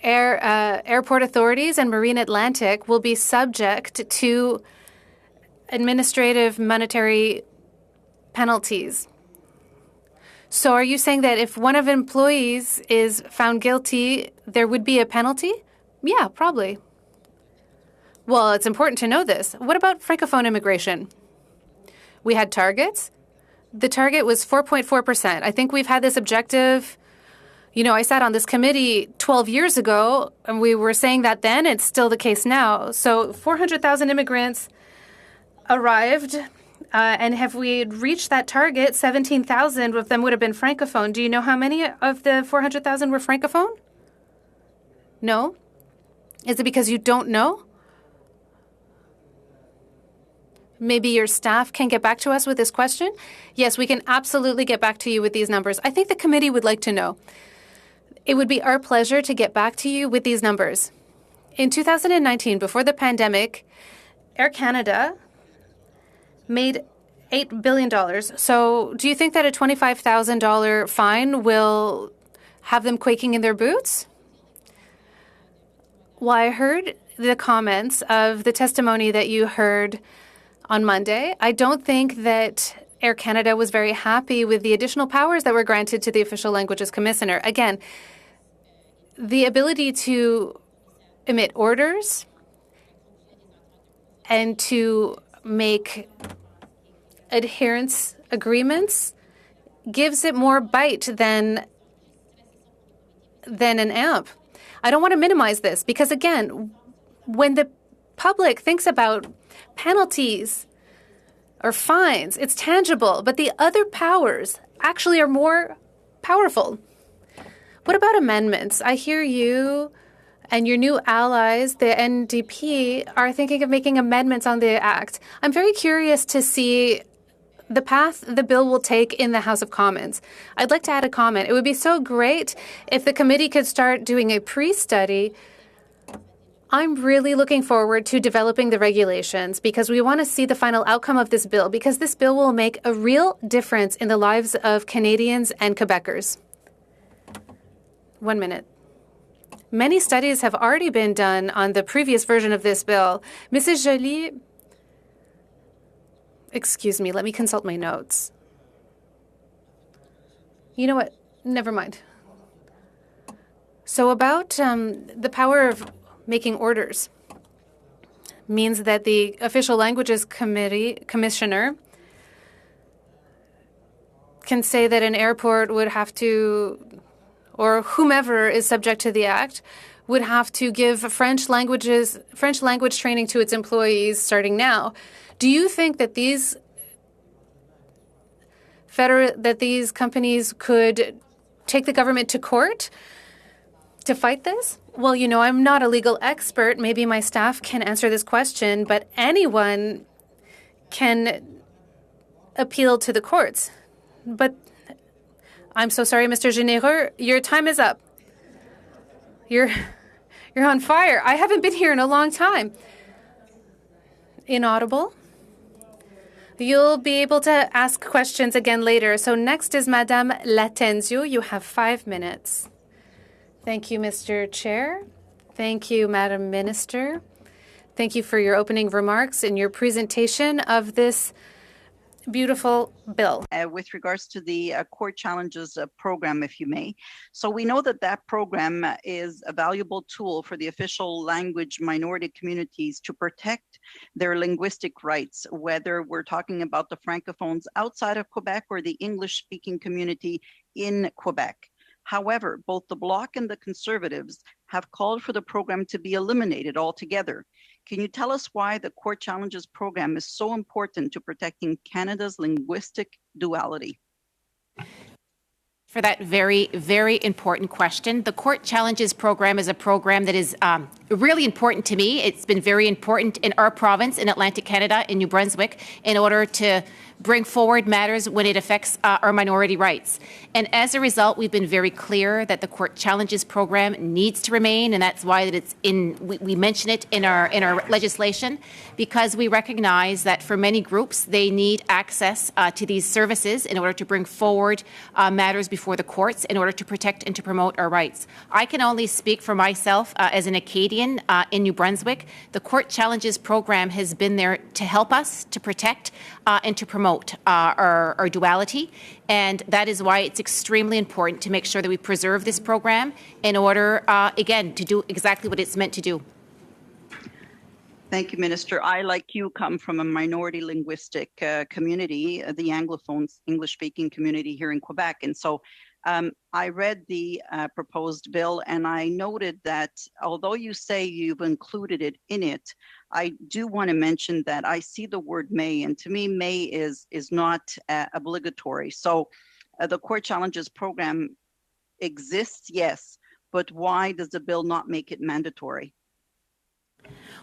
airport authorities, and Marine Atlantic will be subject to administrative monetary penalties. So are you saying that if one of the employees is found guilty, there would be a penalty? Yeah, probably. Well, it's important to know this. What about Francophone immigration? We had targets. The target was 4.4%. I think we've had this objective. You know, I sat on this committee 12 years ago, and we were saying that then. It's still the case now. So 400,000 immigrants arrived, and have we reached that target, 17,000 of them would have been Francophone. Do you know how many of the 400,000 were Francophone? No? Is it because you don't know? Maybe your staff can get back to us with this question? Yes, we can absolutely get back to you with these numbers. I think the committee would like to know. It would be our pleasure to get back to you with these numbers. In 2019, before the pandemic, Air Canada made $8 billion. So do you think that a $25,000 fine will have them quaking in their boots? Well, I heard the comments of the testimony that you heard on Monday. I don't think that Air Canada was very happy with the additional powers that were granted to the Official Languages Commissioner. Again, the ability to emit orders and to make adherence agreements gives it more bite than than an AMP. I don't want to minimize this because, again, when the public thinks about penalties or fines, it's tangible, but the other powers actually are more powerful. What about amendments? I hear you and your new allies, the NDP, are thinking of making amendments on the Act. I'm very curious to see the path the bill will take in the House of Commons. I'd like to add a comment. It would be so great if the committee could start doing a pre-study. I'm really looking forward to developing the regulations because we want to see the final outcome of this bill, because this bill will make a real difference in the lives of Canadians and Quebecers. 1 minute. Many studies have already been done on the previous version of this bill. Mrs. Joly, excuse me, let me consult my notes. You know what? Never mind. So about the power of making orders means that the Official Languages Commissioner can say that an airport would have to, or whomever is subject to the Act, would have to give French language training to its employees starting now. Do you think that these companies could take the government to court to fight this? Well, you know, I'm not a legal expert. Maybe my staff can answer this question, but anyone can appeal to the courts. But I'm so sorry, Mr. Généreux, your time is up. You're on fire. I haven't been here in a long time. Inaudible. You'll be able to ask questions again later. So next is Madame Latenzio. You have 5 minutes. Thank you, Mr. Chair. Thank you, Madam Minister. Thank you for your opening remarks and your presentation of this beautiful bill. With regards to the Court Challenges program, if you may. So we know that that program is a valuable tool for the official language minority communities to protect their linguistic rights, whether we're talking about the Francophones outside of Quebec or the English-speaking community in Quebec. However, both the Bloc and the Conservatives have called for the program to be eliminated altogether. Can you tell us why the Court Challenges program is so important to protecting Canada's linguistic duality? For that very, very important question. The Court Challenges program is a program that is really important to me. It's been very important in our province, in Atlantic Canada, in New Brunswick, in order to bring forward matters when it affects our minority rights. And as a result, we've been very clear that the Court Challenges program needs to remain, and that's why that it's in. We mention it in our legislation, because we recognize that for many groups, they need access to these services in order to bring forward matters before the courts in order to protect and to promote our rights. I can only speak for myself as an Acadian in New Brunswick. The Court Challenges program has been there to help us to protect and to promote our duality, and that is why it's extremely important to make sure that we preserve this program in order, again, to do exactly what it's meant to do. Thank you, Minister. I, like you, come from a minority linguistic community, the Anglophones, English-speaking community here in Quebec. And so I read the proposed bill, and I noted that although you say you've included it in it, I do want to mention that I see the word may, and to me, may is not obligatory. So the Court Challenges program exists, yes, but why does the bill not make it mandatory?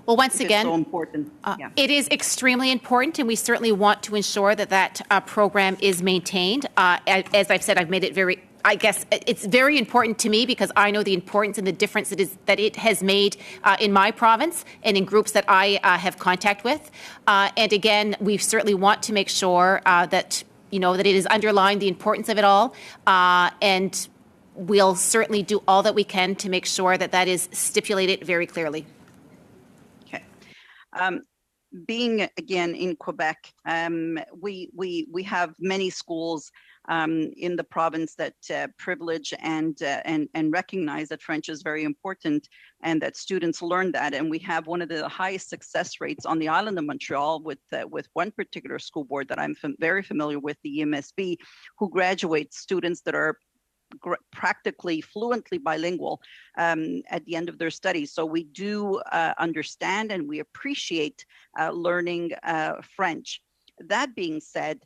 Well, once again, so important. It is extremely important, and we certainly want to ensure that that program is maintained. As I've said, I've made it very, I guess it's very important to me because I know the importance and the difference that it has made in my province and in groups that I have contact with. And again, we certainly want to make sure that, you know, that it is underlying the importance of it all. And we'll certainly do all that we can to make sure that that is stipulated very clearly. Being again in Quebec, we have many schools in the province that privilege and recognize that French is very important and that students learn that. And we have one of the highest success rates on the island of Montreal with one particular school board that I'm very familiar with, the EMSB, who graduates students that are practically fluently bilingual at the end of their studies. So we do understand and we appreciate learning French. That being said,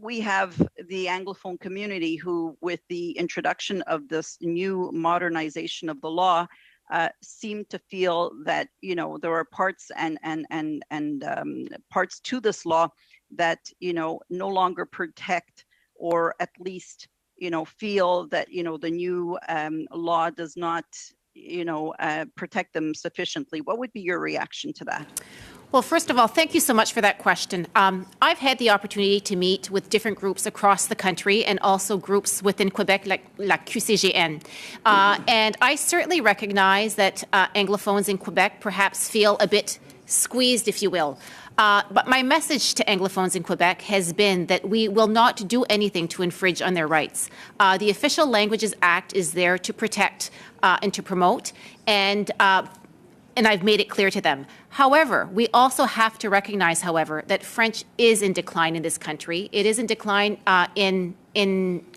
we have the Anglophone community who, with the introduction of this new modernization of the law, seem to feel that there are parts and parts to this law that no longer protect, or at least feel that the new law does not protect them sufficiently. What would be your reaction to that? Well, first of all, thank you so much for that question. I've had the opportunity to meet with different groups across the country and also groups within Quebec, like La QCGN. And I certainly recognize that Anglophones in Quebec perhaps feel a bit squeezed, if you will. But my message to Anglophones in Quebec has been that we will not do anything to infringe on their rights. The Official Languages Act is there to protect and to promote, and I've made it clear to them. However, we also have to recognize, however, that French is in decline in this country. It is in decline in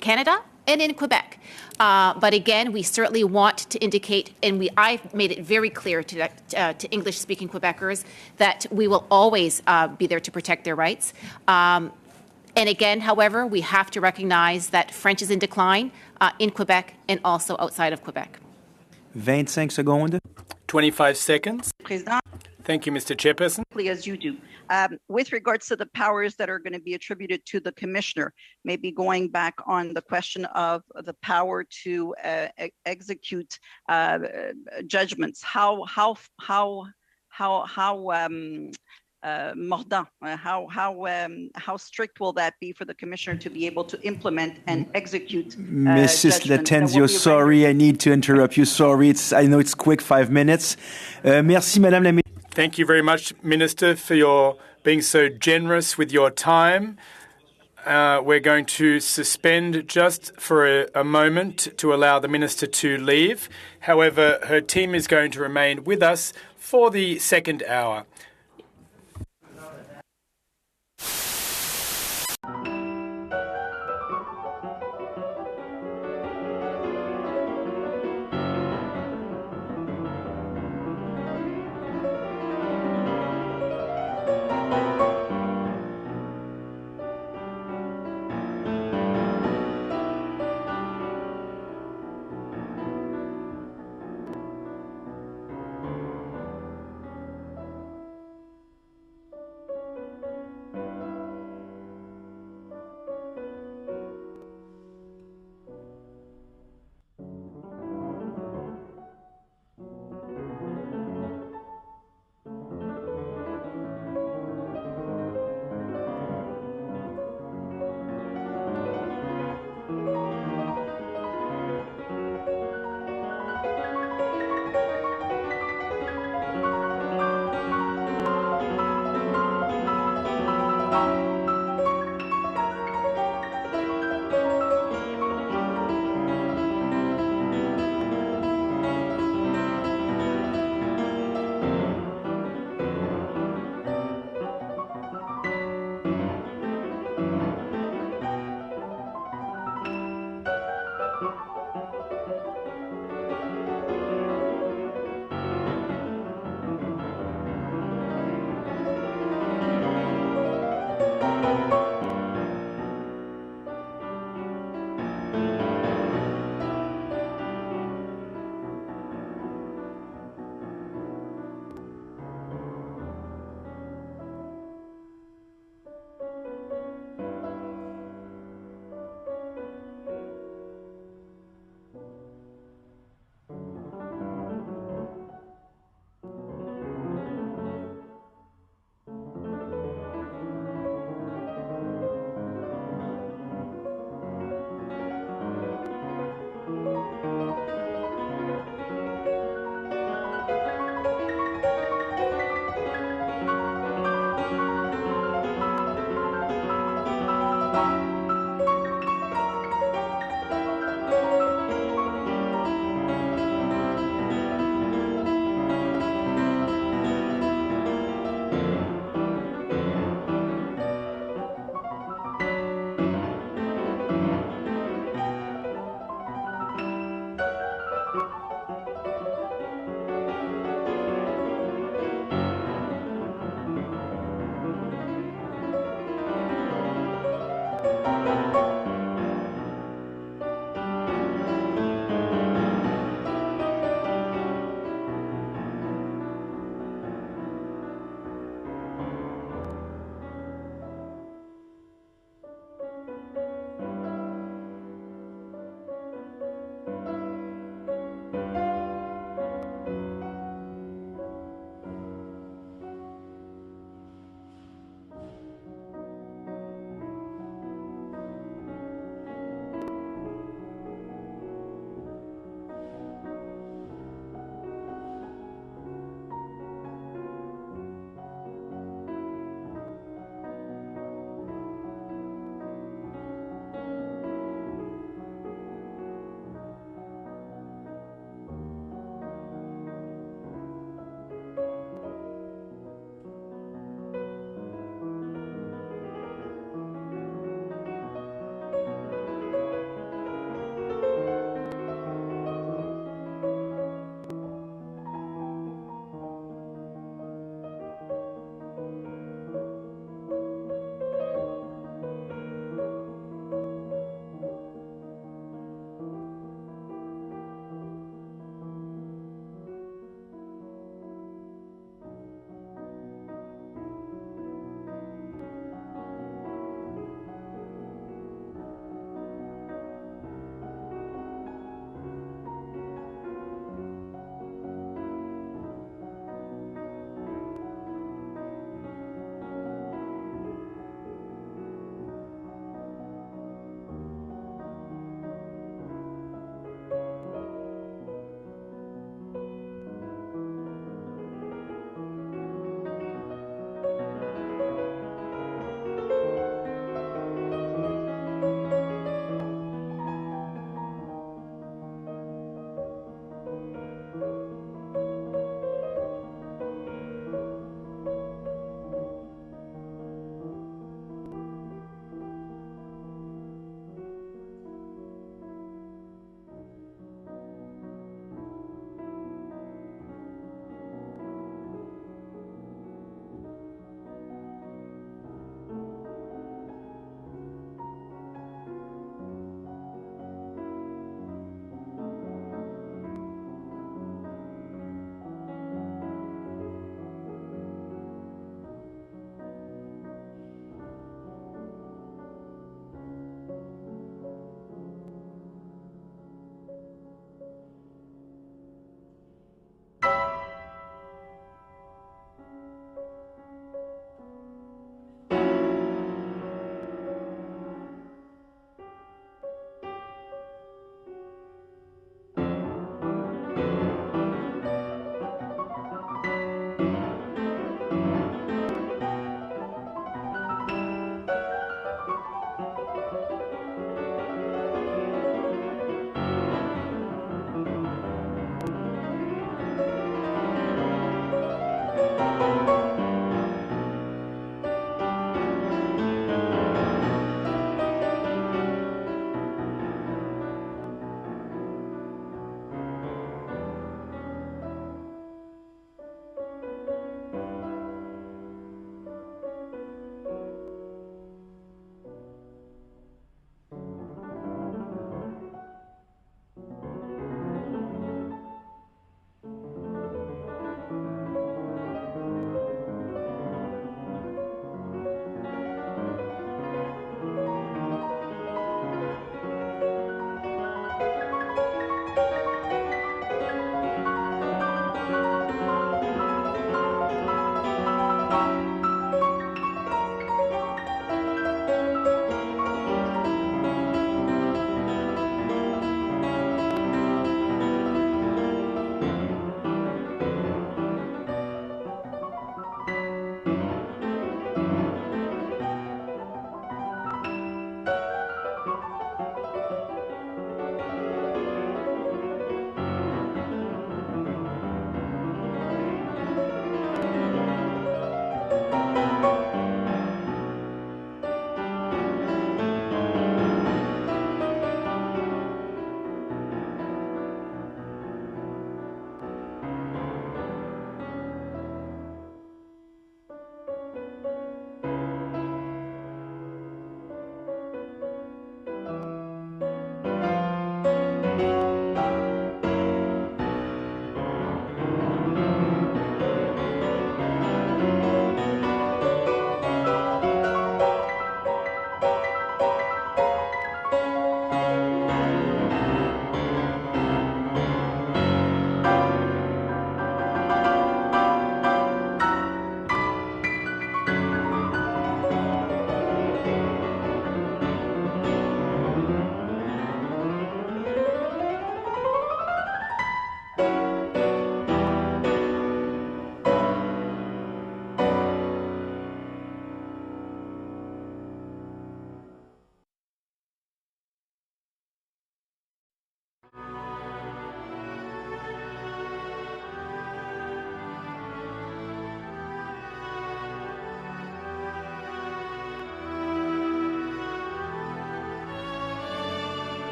Canada and in Quebec. But again, we certainly want to indicate, and I've made it very clear to English-speaking Quebecers that we will always be there to protect their rights. And again, however, we have to recognize that French is in decline in Quebec and also outside of Quebec. 25 secondes. 25 seconds. Président, Thank you, Mr. Chairperson. as you do. With regards to the powers that are going to be attributed to the commissioner, maybe going back on the question of the power to execute judgments, how mordant, how strict will that be for the commissioner to be able to implement and execute Mrs. judgments? Latenzio, sorry, I need to interrupt you. Sorry, I know it's quick, 5 minutes. Merci, Madame la Thank you very much, Minister, for your being so generous with your time. We're going to suspend just for a moment to allow the Minister to leave. However, her team is going to remain with us for the second hour.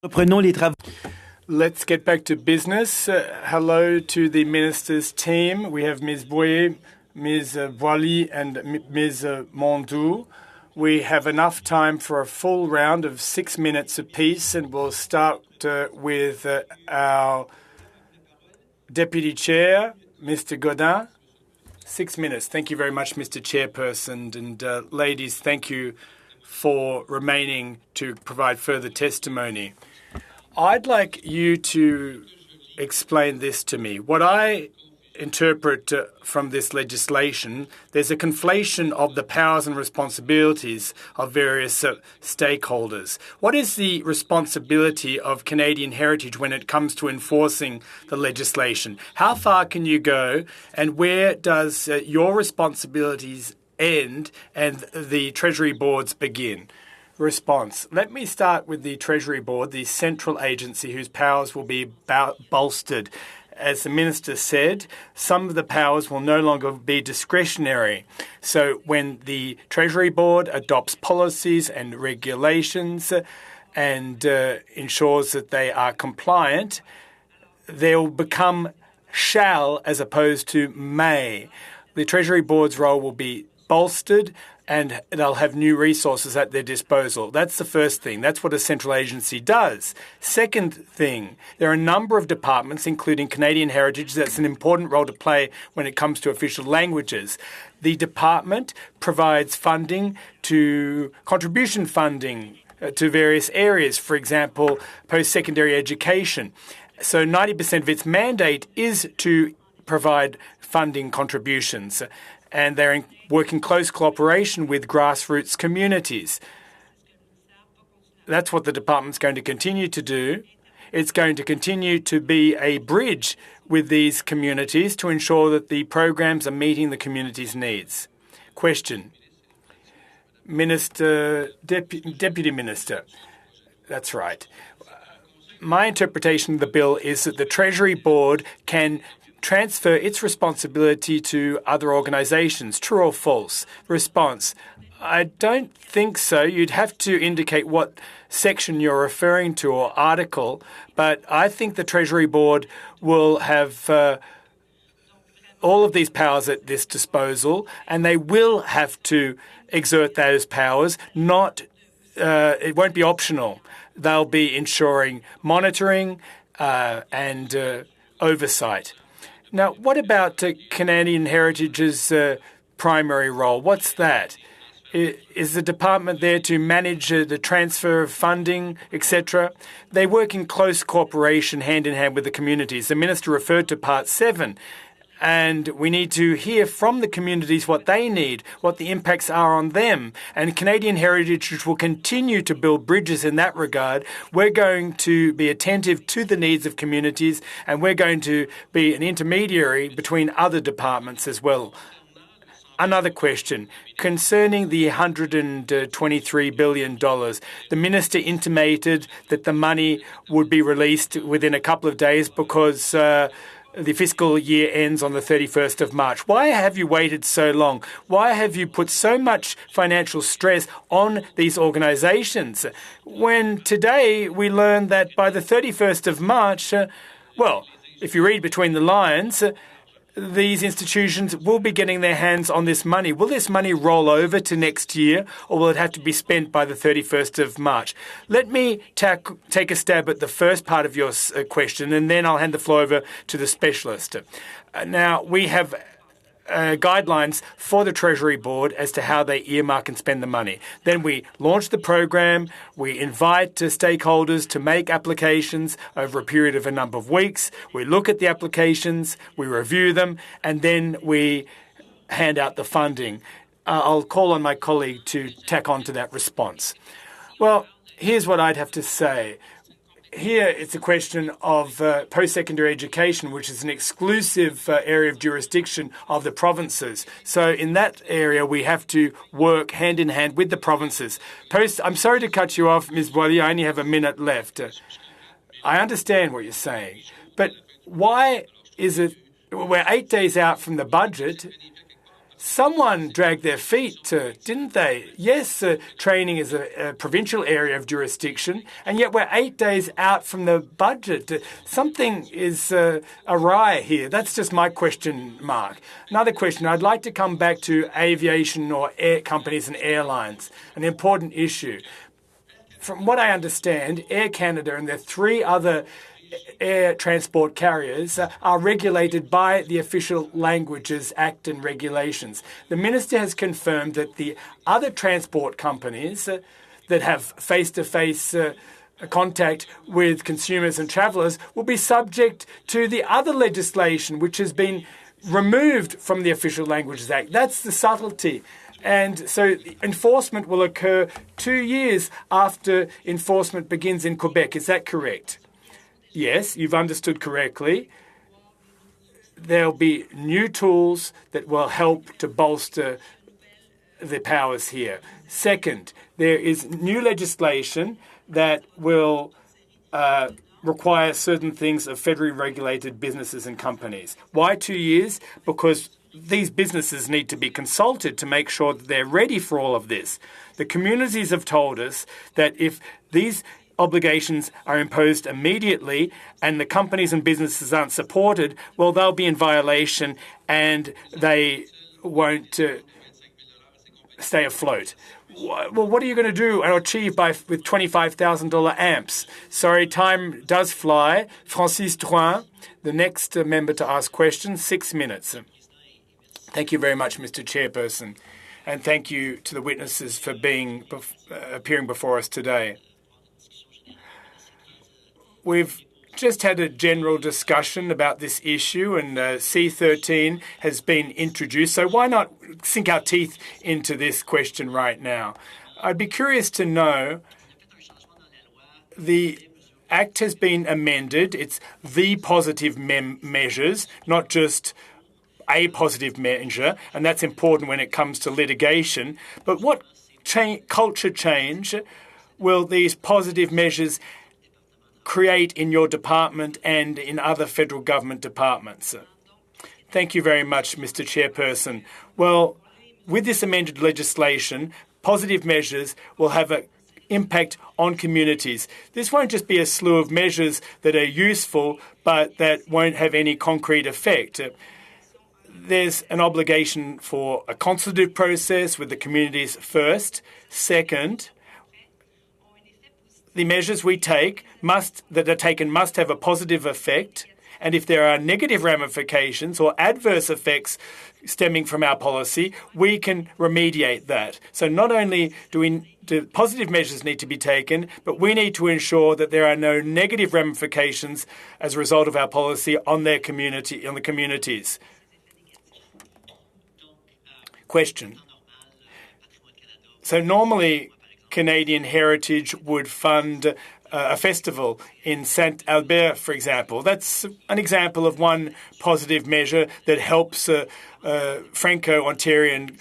Reprenons les travaux. Let's get back to business. Hello to the minister's team. We have Ms. Boyer, Ms. Boily, and Ms. Mondou. We have enough time for a full round of 6 minutes apiece, and we'll start with our Deputy Chair, Mr. Godin. 6 minutes. Thank you very much, Mr. Chairperson. And ladies, thank you for remaining to provide further testimony. I'd like you to explain this to me. What I interpret from this legislation, there's a conflation of the powers and responsibilities of various stakeholders. What is the responsibility of Canadian Heritage when it comes to enforcing the legislation? How far can you go, and where does your responsibilities end and the Treasury Board's begin? Response. Let me start with the Treasury Board, the central agency whose powers will be bolstered. As the Minister said, some of the powers will no longer be discretionary. So when the Treasury Board adopts policies and regulations and ensures that they are compliant, they'll become shall as opposed to may. The Treasury Board's role will be bolstered and they'll have new resources at their disposal. That's the first thing. That's what a central agency does. Second thing, there are a number of departments, including Canadian Heritage, that's an important role to play when it comes to official languages. The department provides funding to contribution funding to various areas, for example, post-secondary education. So 90% of its mandate is to provide funding contributions, and they're working close cooperation with grassroots communities. That's what the department's going to continue to do. It's going to continue to be a bridge with these communities to ensure that the programs are meeting the community's needs. Question. Deputy Minister. That's right. My interpretation of the bill is that the Treasury Board can transfer its responsibility to other organisations. True or false? Response. I don't think so. You'd have to indicate what section you're referring to or article, but I think the Treasury Board will have all of these powers at this disposal, and they will have to exert those powers. It won't be optional. They'll be ensuring monitoring and oversight. Now, what about Canadian Heritage's primary role? What's that? Is the department there to manage the transfer of funding, etc.? They work in close cooperation, hand in hand with the communities. The Minister referred to Part 7, and we need to hear from the communities what they need, what the impacts are on them. And Canadian Heritage will continue to build bridges in that regard. We're going to be attentive to the needs of communities, and we're going to be an intermediary between other departments as well. Another question concerning the $123 billion. The Minister intimated that the money would be released within a couple of days because the fiscal year ends on the 31st of March. Why have you waited so long? Why have you put so much financial stress on these organisations when today we learn that by the 31st of March, if you read between the lines, these institutions will be getting their hands on this money. Will this money roll over to next year, or will it have to be spent by the 31st of March? Let me take a stab at the first part of your question, and then I'll hand the floor over to the specialist. Now, we have guidelines for the Treasury Board as to how they earmark and spend the money. Then we launch the program. We invite stakeholders to make applications over a period of a number of weeks. We look at the applications, we review them, and then we hand out the funding. I'll call on my colleague to tack on to that response. Well, here's what I'd have to say. Here, it's a question of post-secondary education, which is an exclusive area of jurisdiction of the provinces. So in that area, we have to work hand in hand with the provinces. I'm sorry to cut you off, Ms. Boily. I only have a minute left. I understand what you're saying. But why is it we're 8 days out from the budget? Someone dragged their feet, didn't they? Yes, training is a provincial area of jurisdiction, and yet we're 8 days out from the budget. Something is awry here. That's just my question mark. Another question. I'd like to come back to aviation or air companies and airlines, an important issue. From what I understand, Air Canada and their 3 other air transport carriers are regulated by the Official Languages Act and regulations. The Minister has confirmed that the other transport companies that have face-to-face contact with consumers and travellers will be subject to the other legislation which has been removed from the Official Languages Act. That's the subtlety. And so enforcement will occur 2 years after enforcement begins in Quebec. Is that correct? Yes, you've understood correctly. There'll be new tools that will help to bolster the powers here. Second, there is new legislation that will require certain things of federally regulated businesses and companies. Why 2 years? Because these businesses need to be consulted to make sure that they're ready for all of this. The communities have told us that if these obligations are imposed immediately and the companies and businesses aren't supported, well, they'll be in violation and they won't stay afloat. Well, what are you going to do and achieve with $25,000 amps? Sorry, time does fly. Francis Drouin, the next member to ask questions, 6 minutes. Thank you very much, Mr. Chairperson, and thank you to the witnesses for appearing before us today. We've just had a general discussion about this issue, and C13 has been introduced. So why not sink our teeth into this question right now? I'd be curious to know, the Act has been amended. It's the positive measures, not just a positive measure, and that's important when it comes to litigation. But what culture change will these positive measures create in your department and in other federal government departments? Thank you very much, Mr. Chairperson. Well, with this amended legislation, positive measures will have an impact on communities. This won't just be a slew of measures that are useful, but that won't have any concrete effect. There's an obligation for a consultative process with the communities first. Second, the measures we take must have a positive effect, and if there are negative ramifications or adverse effects stemming from our policy, we can remediate that. So not only do positive measures need to be taken, but we need to ensure that there are no negative ramifications as a result of our policy on the communities. Question. So normally, Canadian Heritage would fund a festival in Saint Albert, for example. That's an example of one positive measure that helps Franco-Ontarian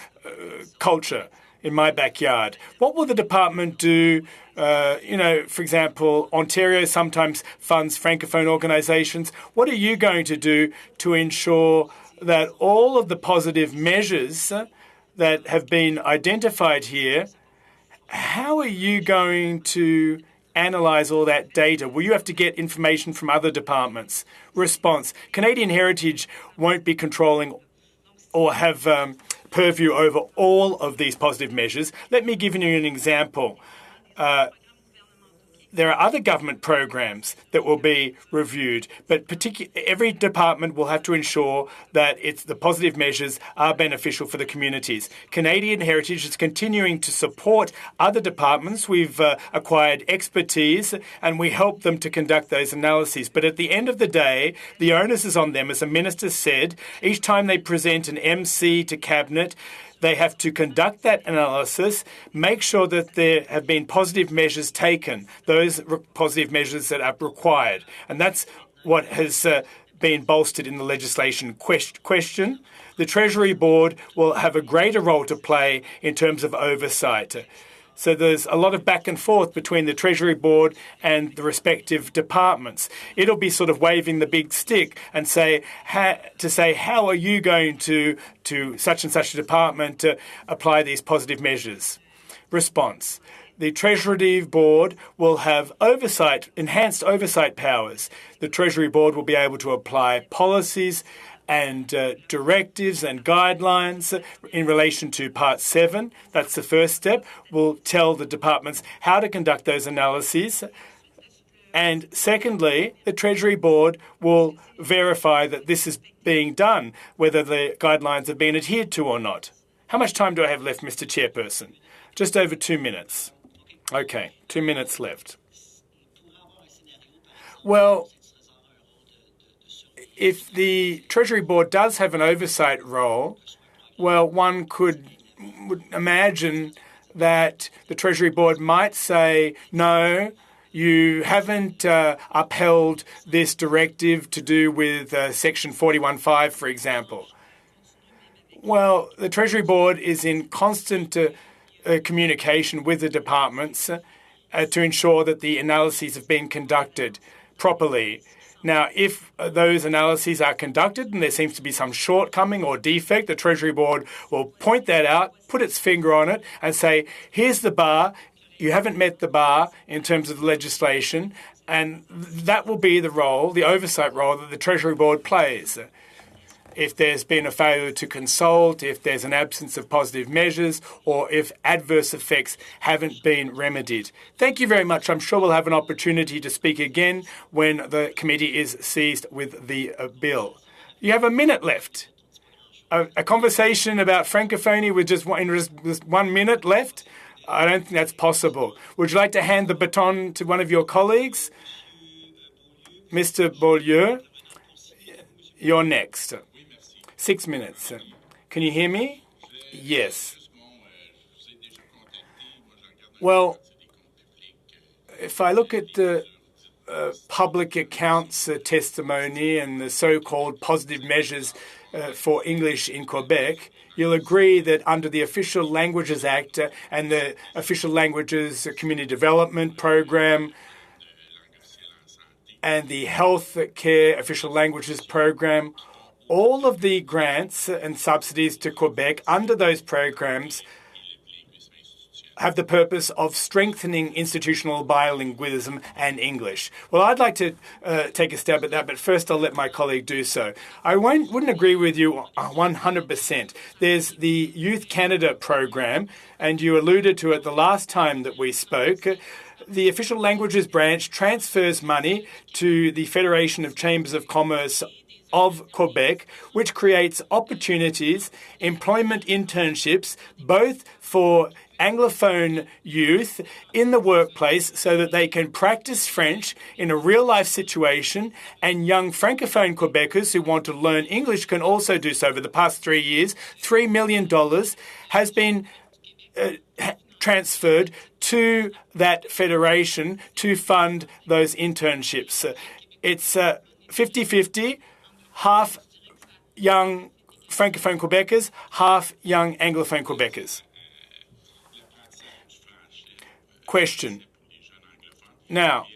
culture in my backyard. What will the department do? For example, Ontario sometimes funds Francophone organisations. What are you going to do to ensure that all of the positive measures that have been identified here, how are you going to analyse all that data? Will you have to get information from other departments? Response. Canadian Heritage won't be controlling or have purview over all of these positive measures. Let me give you an example. There are other government programs that will be reviewed, but every department will have to ensure that the positive measures are beneficial for the communities. Canadian Heritage is continuing to support other departments. We've acquired expertise and we help them to conduct those analyses. But at the end of the day, the onus is on them. As the Minister said, each time they present an MC to Cabinet, they have to conduct that analysis, make sure that there have been positive measures taken, those positive measures that are required. And that's what has been bolstered in the legislation. Question. The Treasury Board will have a greater role to play in terms of oversight. So there's a lot of back and forth between the Treasury Board and the respective departments. It'll be sort of waving the big stick and say, how are you going to such and such a department to apply these positive measures? Response. The Treasury Board will have enhanced oversight powers. The Treasury Board will be able to apply policies and directives and guidelines in relation to Part 7. That's the first step. We'll tell the departments how to conduct those analyses. And secondly, the Treasury Board will verify that this is being done, whether the guidelines have been adhered to or not. How much time do I have left, Mr. Chairperson? Just over 2 minutes. Okay, 2 minutes left. Well, if the Treasury Board does have an oversight role, well, one would imagine that the Treasury Board might say, no, you haven't upheld this directive to do with Section 41.5, for example. Well, the Treasury Board is in constant communication with the departments to ensure that the analyses have been conducted properly. Now, if those analyses are conducted and there seems to be some shortcoming or defect, the Treasury Board will point that out, put its finger on it and say, here's the bar, you haven't met the bar in terms of the legislation, and that will be the role, the oversight role that the Treasury Board plays. If there's been a failure to consult, if there's an absence of positive measures, or if adverse effects haven't been remedied. Thank you very much. I'm sure we'll have an opportunity to speak again when the committee is seized with the bill. You have a minute left. A conversation about francophonie with just 1 minute left? I don't think that's possible. Would you like to hand the baton to one of your colleagues? Mr. Beaulieu, you're next. 6 minutes. Can you hear me? Yes. Well, if I look at the public accounts testimony and the so-called positive measures for English in Quebec, you'll agree that under the Official Languages Act and the Official Languages Community Development Program and the Health Care Official Languages Program, all of the grants and subsidies to Quebec under those programs have the purpose of strengthening institutional bilingualism and English. Well, I'd like to take a stab at that, but first I'll let my colleague do so. I wouldn't agree with you 100%. There's the Youth Canada program, and you alluded to it the last time that we spoke. The Official Languages Branch transfers money to the Federation of Chambers of Commerce of Quebec, which creates opportunities, employment internships, both for Anglophone youth in the workplace so that they can practice French in a real-life situation, and young Francophone Quebecers who want to learn English can also do so. Over the past 3 years, $3 million has been transferred to that federation to fund those internships. It's 50-50, half young Francophone Quebecers, half young Anglophone Quebecers. Question. Now,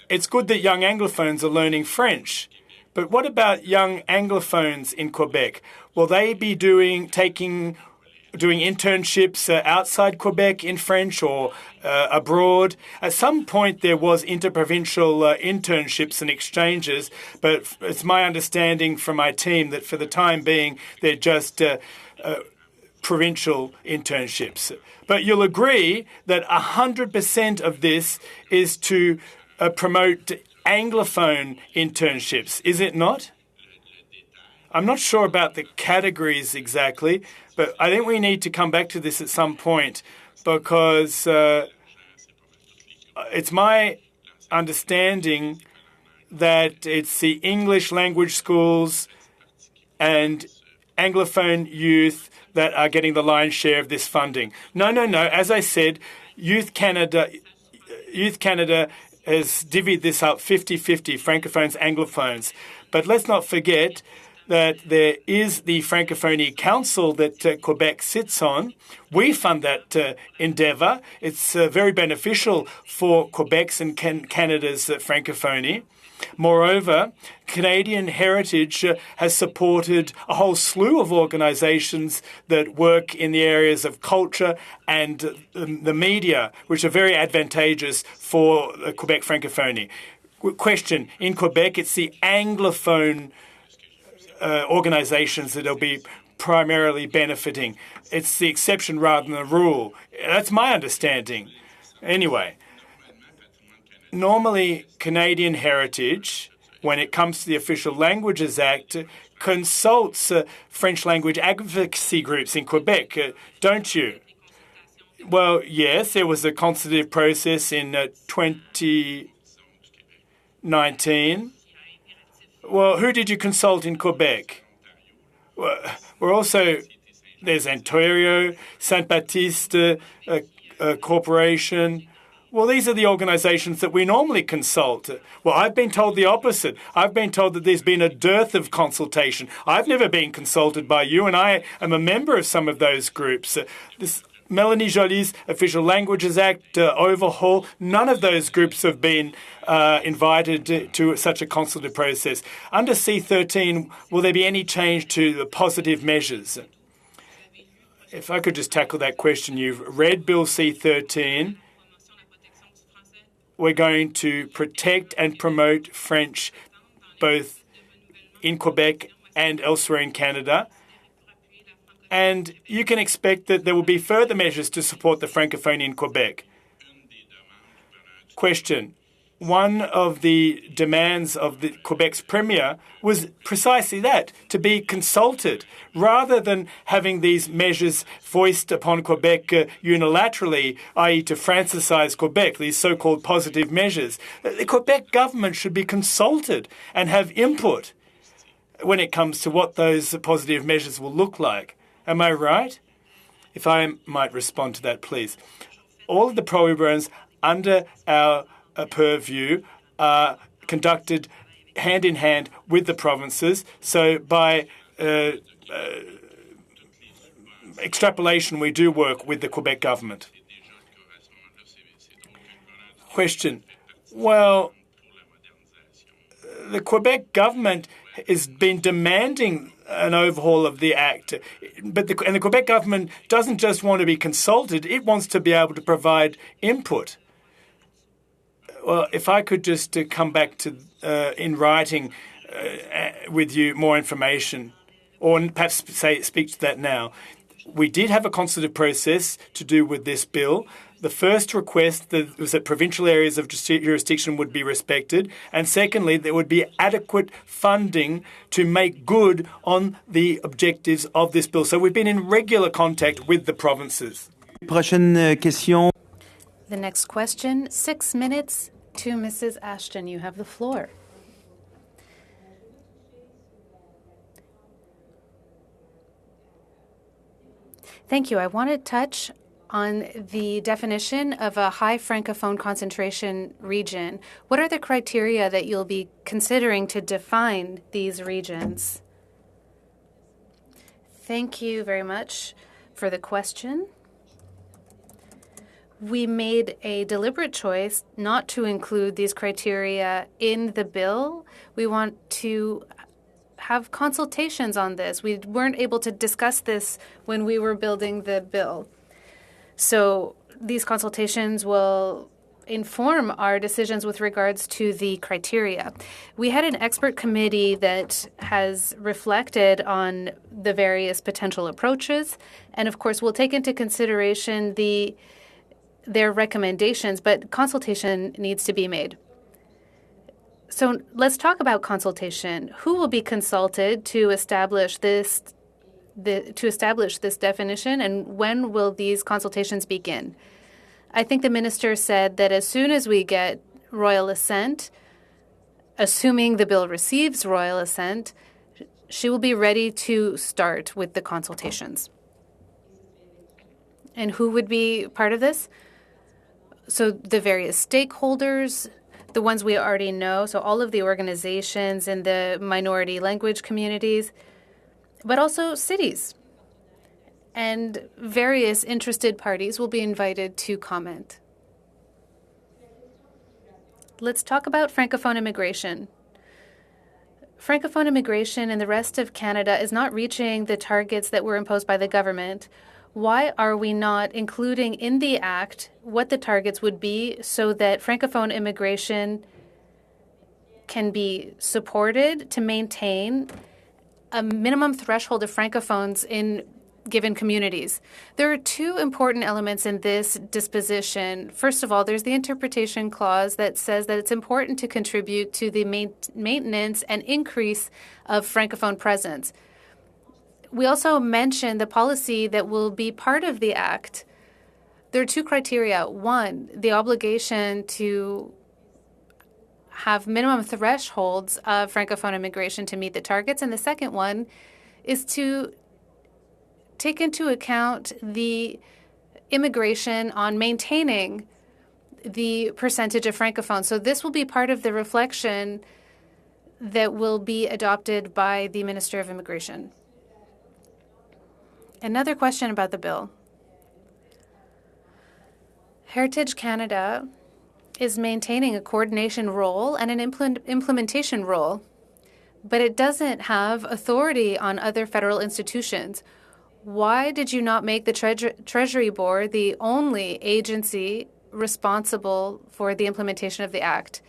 it's good that young Anglophones are learning French, but what about young Anglophones in Quebec? Will they be doing internships outside Quebec in French or abroad? At some point there was interprovincial internships and exchanges, but it's my understanding from my team that for the time being they're just provincial internships. But you'll agree that 100% of this is to promote Anglophone internships, is it not? I'm not sure about the categories exactly, but I think we need to come back to this at some point because it's my understanding that it's the English language schools and Anglophone youth that are getting the lion's share of this funding. No. As I said, Youth Canada has divvied this up 50-50, Francophones, Anglophones. But let's not forget that there is the Francophonie Council that Quebec sits on. We fund that endeavour. It's very beneficial for Quebec's and Canada's Francophonie. Moreover, Canadian Heritage has supported a whole slew of organisations that work in the areas of culture and the media, which are very advantageous for the Quebec Francophonie. Question, in Quebec, it's the Anglophone organisations that will be primarily benefiting. It's the exception rather than the rule. That's my understanding. Anyway, normally Canadian Heritage, when it comes to the Official Languages Act, consults French language advocacy groups in Quebec, don't you? Well, yes, there was a consultative process in 2019. Well, who did you consult in Quebec? Well, there's Ontario, Saint-Baptiste Corporation. Well, these are the organisations that we normally consult. Well, I've been told the opposite. I've been told that there's been a dearth of consultation. I've never been consulted by you, and I am a member of some of those groups. This Melanie Joly's Official Languages Act overhaul, none of those groups have been invited to such a consultative process. Under C13, will there be any change to the positive measures? If I could just tackle that question. You've read Bill C13. We're going to protect and promote French both in Quebec and elsewhere in Canada. And you can expect that there will be further measures to support the Francophonie in Quebec. Question. One of the demands of the Quebec's Premier was precisely that, to be consulted, rather than having these measures foisted upon Quebec unilaterally, i.e. to francisize Quebec, these so-called positive measures. The Quebec government should be consulted and have input when it comes to what those positive measures will look like. Am I right? If I might respond to that, please. All of the programs under our purview are conducted hand in hand with the provinces. So by extrapolation, we do work with the Quebec government. Question. Well, the Quebec government has been demanding an overhaul of the Act. But the Quebec government doesn't just want to be consulted, it wants to be able to provide input. Well, if I could just come back to, in writing with you more information, or perhaps speak to that now. We did have a consultative process to do with this bill. The first request was that provincial areas of jurisdiction would be respected, and secondly, there would be adequate funding to make good on the objectives of this bill. So we've been in regular contact with the provinces. Prochaine question. The next question, 6 minutes to Mrs. Ashton. You have the floor. Thank you. I want to touch on the definition of a high Francophone concentration region. What are the criteria that you'll be considering to define these regions? Thank you very much for the question. We made a deliberate choice not to include these criteria in the bill. We want to have consultations on this. We weren't able to discuss this when we were building the bill. So these consultations will inform our decisions with regards to the criteria. We had an expert committee that has reflected on the various potential approaches, and of course we'll take into consideration their recommendations, but consultation needs to be made. So let's talk about consultation. Who will be consulted to establish this definition, and when will these consultations begin? I think the minister said that as soon as we get royal assent, assuming the bill receives royal assent, she will be ready to start with the consultations. And who would be part of this? So the various stakeholders, the ones we already know, so all of the organizations in the minority language communities, but also cities. And various interested parties will be invited to comment. Let's talk about Francophone immigration. Francophone immigration in the rest of Canada is not reaching the targets that were imposed by the government. Why are we not including in the Act what the targets would be so that Francophone immigration can be supported to maintain a minimum threshold of Francophones in given communities? There are two important elements in this disposition. First of all, there's the interpretation clause that says that it's important to contribute to the maintenance and increase of Francophone presence. We also mentioned the policy that will be part of the Act. There are two criteria. One, the obligation to have minimum thresholds of Francophone immigration to meet the targets. And the second one is to take into account the immigration on maintaining the percentage of Francophones. So this will be part of the reflection that will be adopted by the Minister of Immigration. Another question about the bill. Heritage Canada is maintaining a coordination role and an implementation role, but it doesn't have authority on other federal institutions. Why did you not make the Treasury Board the only agency responsible for the implementation of the Act?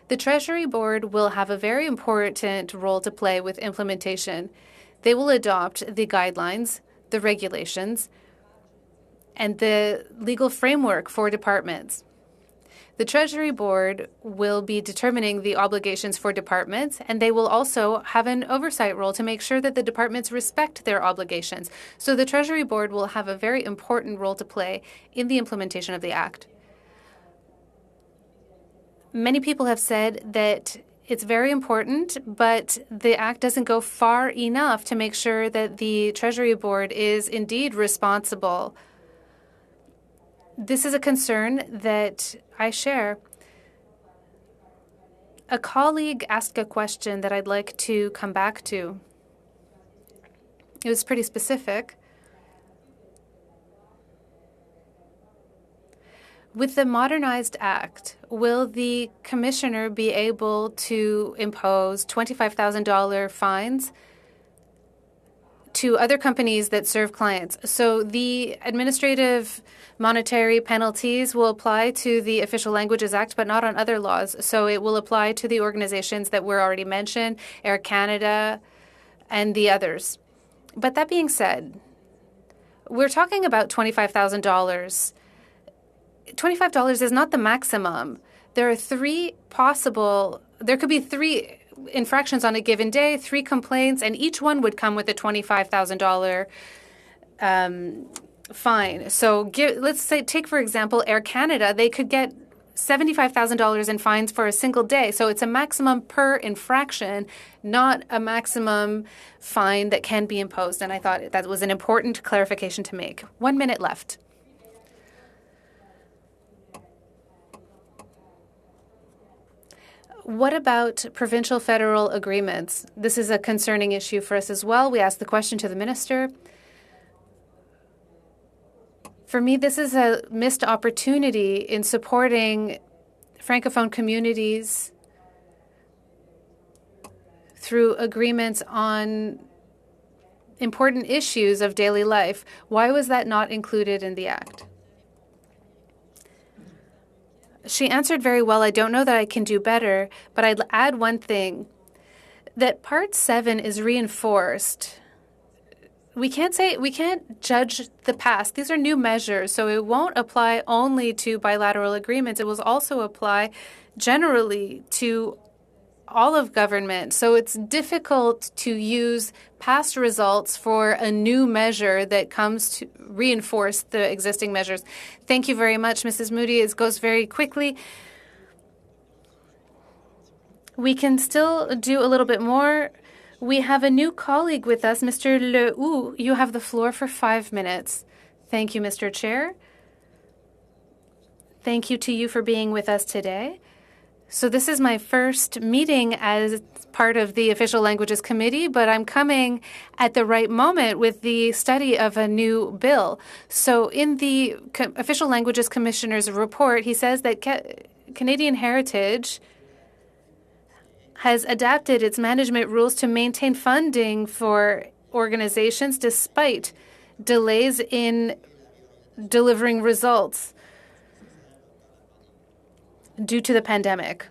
The Treasury Board will have a very important role to play with implementation. They will adopt the guidelines, the regulations, and the legal framework for departments. The Treasury Board will be determining the obligations for departments, and they will also have an oversight role to make sure that the departments respect their obligations. So the Treasury Board will have a very important role to play in the implementation of the Act. Many people have said that it's very important, but the Act doesn't go far enough to make sure that the Treasury Board is indeed responsible. This is a concern that I share. A colleague asked a question that I'd like to come back to. It was pretty specific. With the modernized Act, will the commissioner be able to impose $25,000 fines to other companies that serve clients? So the administrative monetary penalties will apply to the Official Languages Act, but not on other laws. So it will apply to the organizations that were already mentioned, Air Canada and the others. But that being said, we're talking about $25,000. $25 is not the maximum. There could be three infractions on a given day, 3 complaints, and each one would come with a $25,000 fine. So let's say, take for example, Air Canada, they could get $75,000 in fines for a single day. So it's a maximum per infraction, not a maximum fine that can be imposed. And I thought that was an important clarification to make. 1 minute left. What about provincial-federal agreements? This is a concerning issue for us as well. We asked the question to the minister. For me, this is a missed opportunity in supporting Francophone communities through agreements on important issues of daily life. Why was that not included in the Act? She answered very well. I don't know that I can do better, but I'd add one thing, that Part 7 is reinforced. We can't judge the past. These are new measures, so it won't apply only to bilateral agreements. It will also apply generally to all of government. So it's difficult to use past results for a new measure that comes to reinforce the existing measures. Thank you very much, Mrs. Moody. It goes very quickly. We can still do a little bit more. We have a new colleague with us, Mr. Le Hou. You have the floor for 5 minutes. Thank you, Mr. Chair. Thank you to you for being with us today. So this is my first meeting as part of the Official Languages Committee, but I'm coming at the right moment with the study of a new bill. So in the Official Languages Commissioner's report, he says that Canadian Heritage has adapted its management rules to maintain funding for organizations despite delays in delivering results due to the pandemic.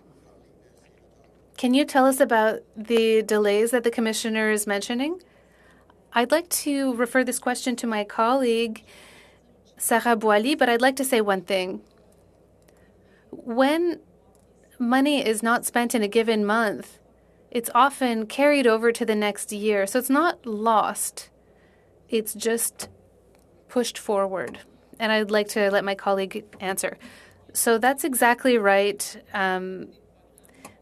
Can you tell us about the delays that the Commissioner is mentioning? I'd like to refer this question to my colleague, Sarah Boily, but I'd like to say one thing. When money is not spent in a given month, it's often carried over to the next year. So it's not lost. It's just pushed forward. And I'd like to let my colleague answer. So that's exactly right.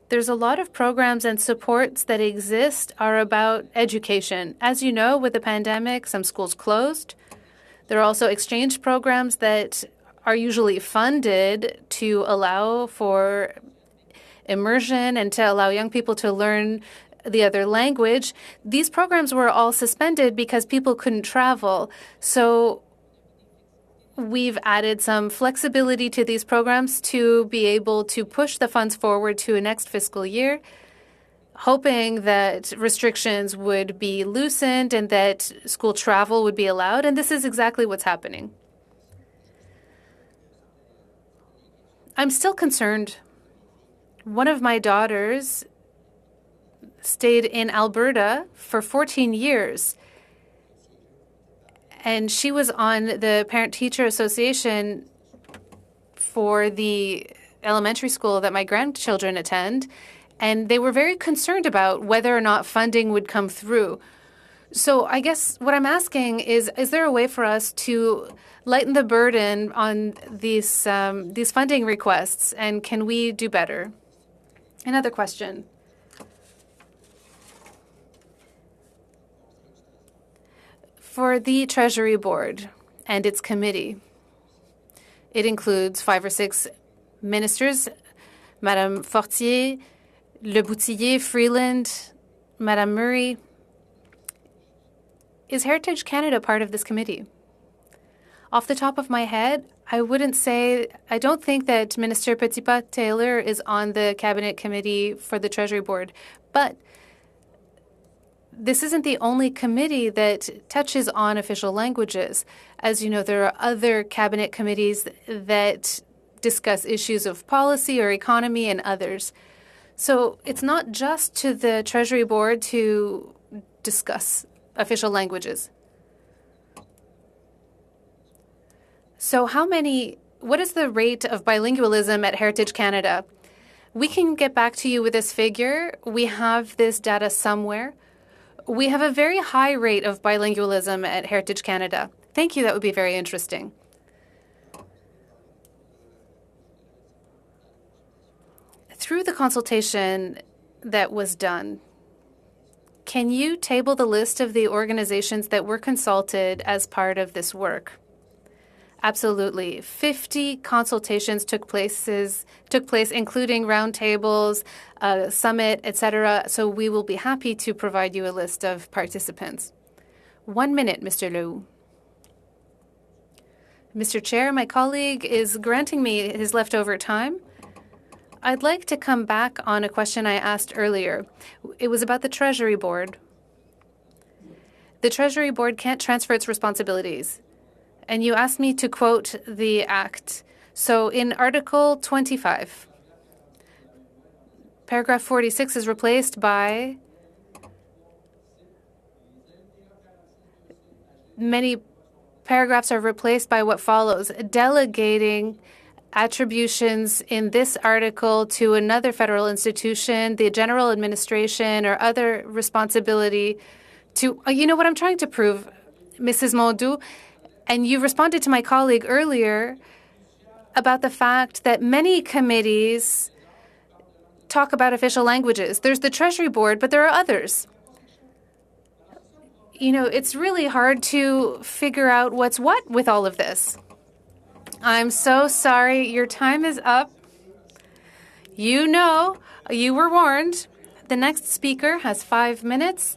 There's a lot of programs and supports that exist are about education. As you know, with the pandemic, some schools closed. There are also exchange programs that are usually funded to allow for immersion and to allow young people to learn the other language. These programs were all suspended because people couldn't travel. So we've added some flexibility to these programs to be able to push the funds forward to a next fiscal year, hoping that restrictions would be loosened and that school travel would be allowed. And this is exactly what's happening. I'm still concerned. One of my daughters stayed in Alberta for 14 years. And she was on the Parent-Teacher Association for the elementary school that my grandchildren attend, and they were very concerned about whether or not funding would come through. So I guess what I'm asking is there a way for us to lighten the burden on these funding requests, and can we do better? Another question. For the Treasury Board and its committee, it includes 5 or 6 ministers, Madame Fortier, Le Boutillier, Freeland, Madame Murray. Is Heritage Canada part of this committee? Off the top of my head, I don't think that Minister Petitpas-Taylor is on the Cabinet Committee for the Treasury Board, but this isn't the only committee that touches on official languages. As you know, there are other cabinet committees that discuss issues of policy or economy and others. So it's not just to the Treasury Board to discuss official languages. So what is the rate of bilingualism at Heritage Canada? We can get back to you with this figure. We have this data somewhere. We have a very high rate of bilingualism at Heritage Canada. Thank you. That would be very interesting. Through the consultation that was done, can you table the list of the organizations that were consulted as part of this work? Absolutely. 50 consultations took place, including roundtables, summit, etc. So we will be happy to provide you a list of participants. 1 minute, Mr. Leroux. Mr. Chair, my colleague is granting me his leftover time. I'd like to come back on a question I asked earlier. It was about the Treasury Board. The Treasury Board can't transfer its responsibilities. And you asked me to quote the Act. So in Article 25, paragraph 46 is replaced by many paragraphs are replaced by what follows, delegating attributions in this article to another federal institution, the general administration, or other responsibility to, you know what I'm trying to prove, Mrs. Mondoux? And you responded to my colleague earlier about the fact that many committees talk about official languages. There's the Treasury Board, but there are others. You know, it's really hard to figure out what's what with all of this. I'm so sorry. Your time is up. You know, you were warned. The next speaker has 5 minutes,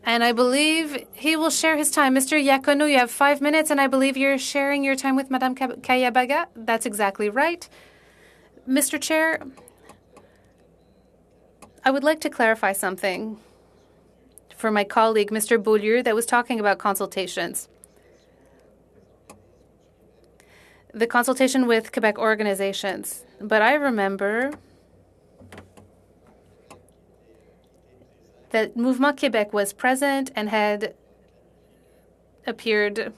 and I believe he will share his time. Mr. Iacono, you have 5 minutes, and I believe you're sharing your time with Madame Kayabaga. That's exactly right. Mr. Chair, I would like to clarify something for my colleague, Mr. Beaulieu, that was talking about consultations. The consultation with Quebec organizations. But I remember that Mouvement Québec was present and had appeared.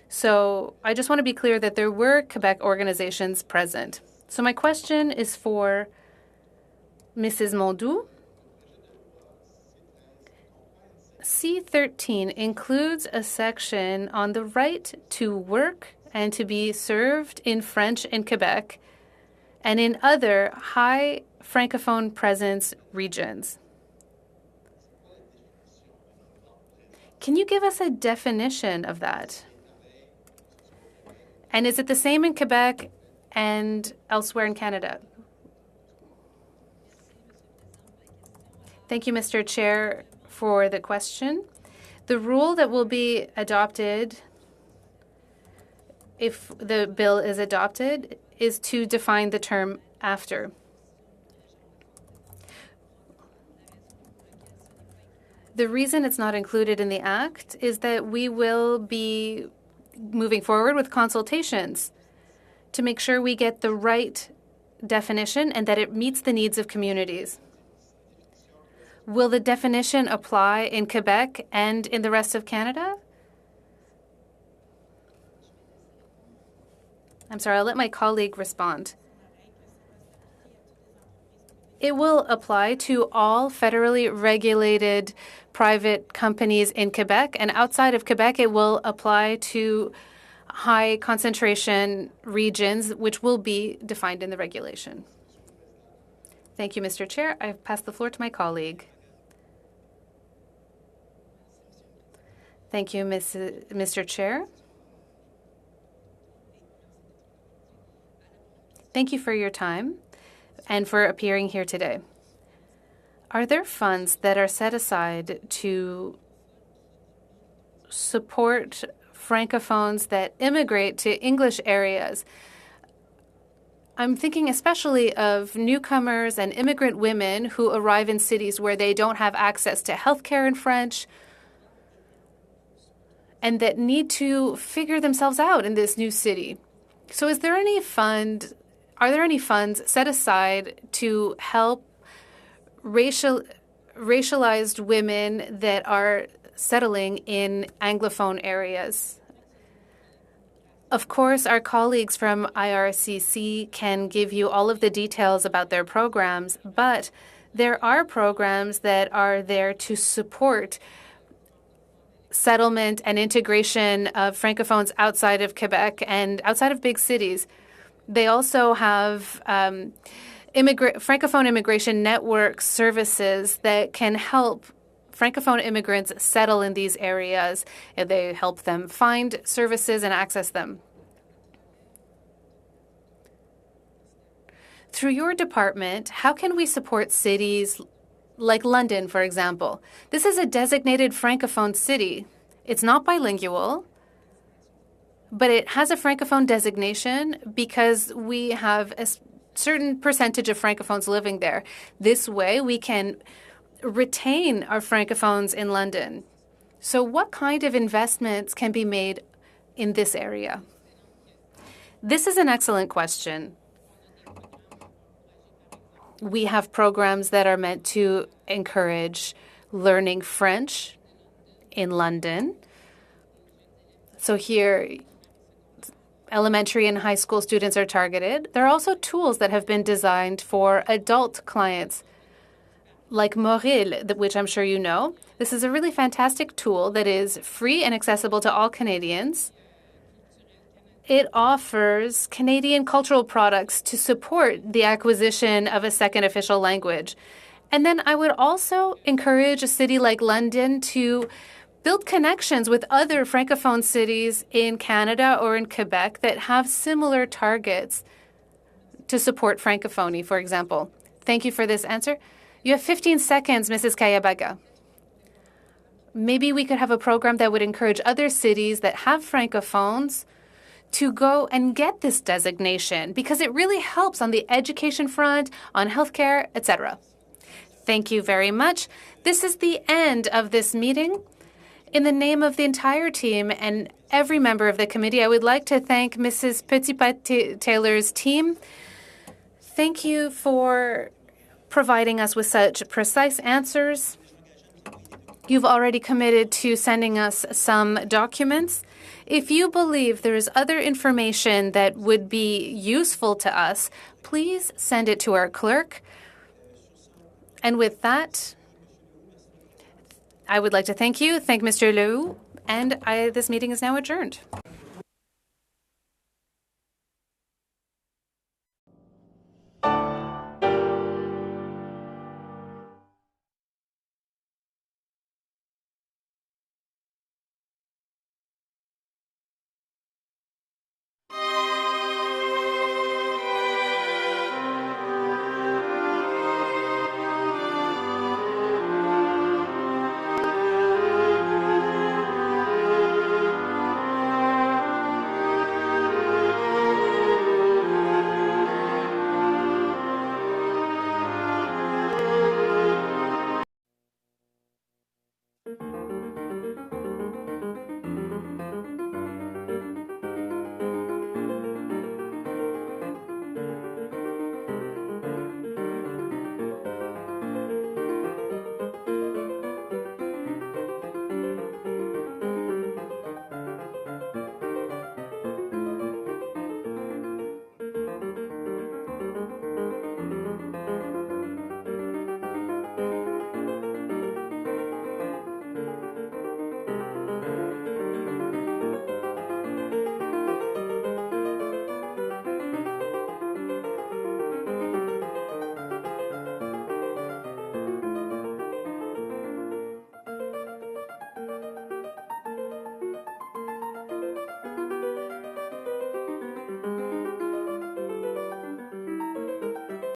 So I just want to be clear that there were Quebec organizations present. So my question is for Mrs. Mondou. C13 includes a section on the right to work and to be served in French in Quebec and in other high Francophone presence regions. Can you give us a definition of that? And is it the same in Quebec and elsewhere in Canada? Thank you, Mr. Chair, for the question. The rule that will be adopted if the bill is adopted is to define the term after. The reason it's not included in the Act is that we will be moving forward with consultations to make sure we get the right definition and that it meets the needs of communities. Will the definition apply in Quebec and in the rest of Canada? I'm sorry, I'll let my colleague respond. It will apply to all federally regulated private companies in Quebec, and outside of Quebec, it will apply to high concentration regions, which will be defined in the regulation. Thank you, Mr. Chair. I pass the floor to my colleague. Thank you, Mr. Chair. Thank you for your time and for appearing here today. Are there funds that are set aside to support Francophones that immigrate to English areas? I'm thinking especially of newcomers and immigrant women who arrive in cities where they don't have access to healthcare in French and that need to figure themselves out in this new city. So are there any funds set aside to help racialized women that are settling in Anglophone areas? Of course, our colleagues from IRCC can give you all of the details about their programs, but there are programs that are there to support settlement and integration of Francophones outside of Quebec and outside of big cities. They also have Francophone immigration network services that can help Francophone immigrants settle in these areas, and they help them find services and access them. Through your department, how can we support cities like London, for example? This is a designated Francophone city. It's not bilingual, but it has a Francophone designation because we have a certain percentage of Francophones living there. This way, we can retain our Francophones in London. So what kind of investments can be made in this area? This is an excellent question. We have programs that are meant to encourage learning French in London. So here, elementary and high school students are targeted. There are also tools that have been designed for adult clients, like Moril, which I'm sure you know. This is a really fantastic tool that is free and accessible to all Canadians. It offers Canadian cultural products to support the acquisition of a second official language. And then I would also encourage a city like London to build connections with other Francophone cities in Canada or in Quebec that have similar targets to support Francophonie, for example? Thank you for this answer. You have 15 seconds, Mrs. Kayabaga. Maybe we could have a program that would encourage other cities that have Francophones to go and get this designation because it really helps on the education front, on healthcare, etc. Thank you very much. This is the end of this meeting. In the name of the entire team and every member of the committee, I would like to thank Mrs. Petitpas-Taylor's team. Thank you for providing us with such precise answers. You've already committed to sending us some documents. If you believe there is other information that would be useful to us, please send it to our clerk. And with that, I would like to thank you, thank Mr. Leroux, and this meeting is now adjourned.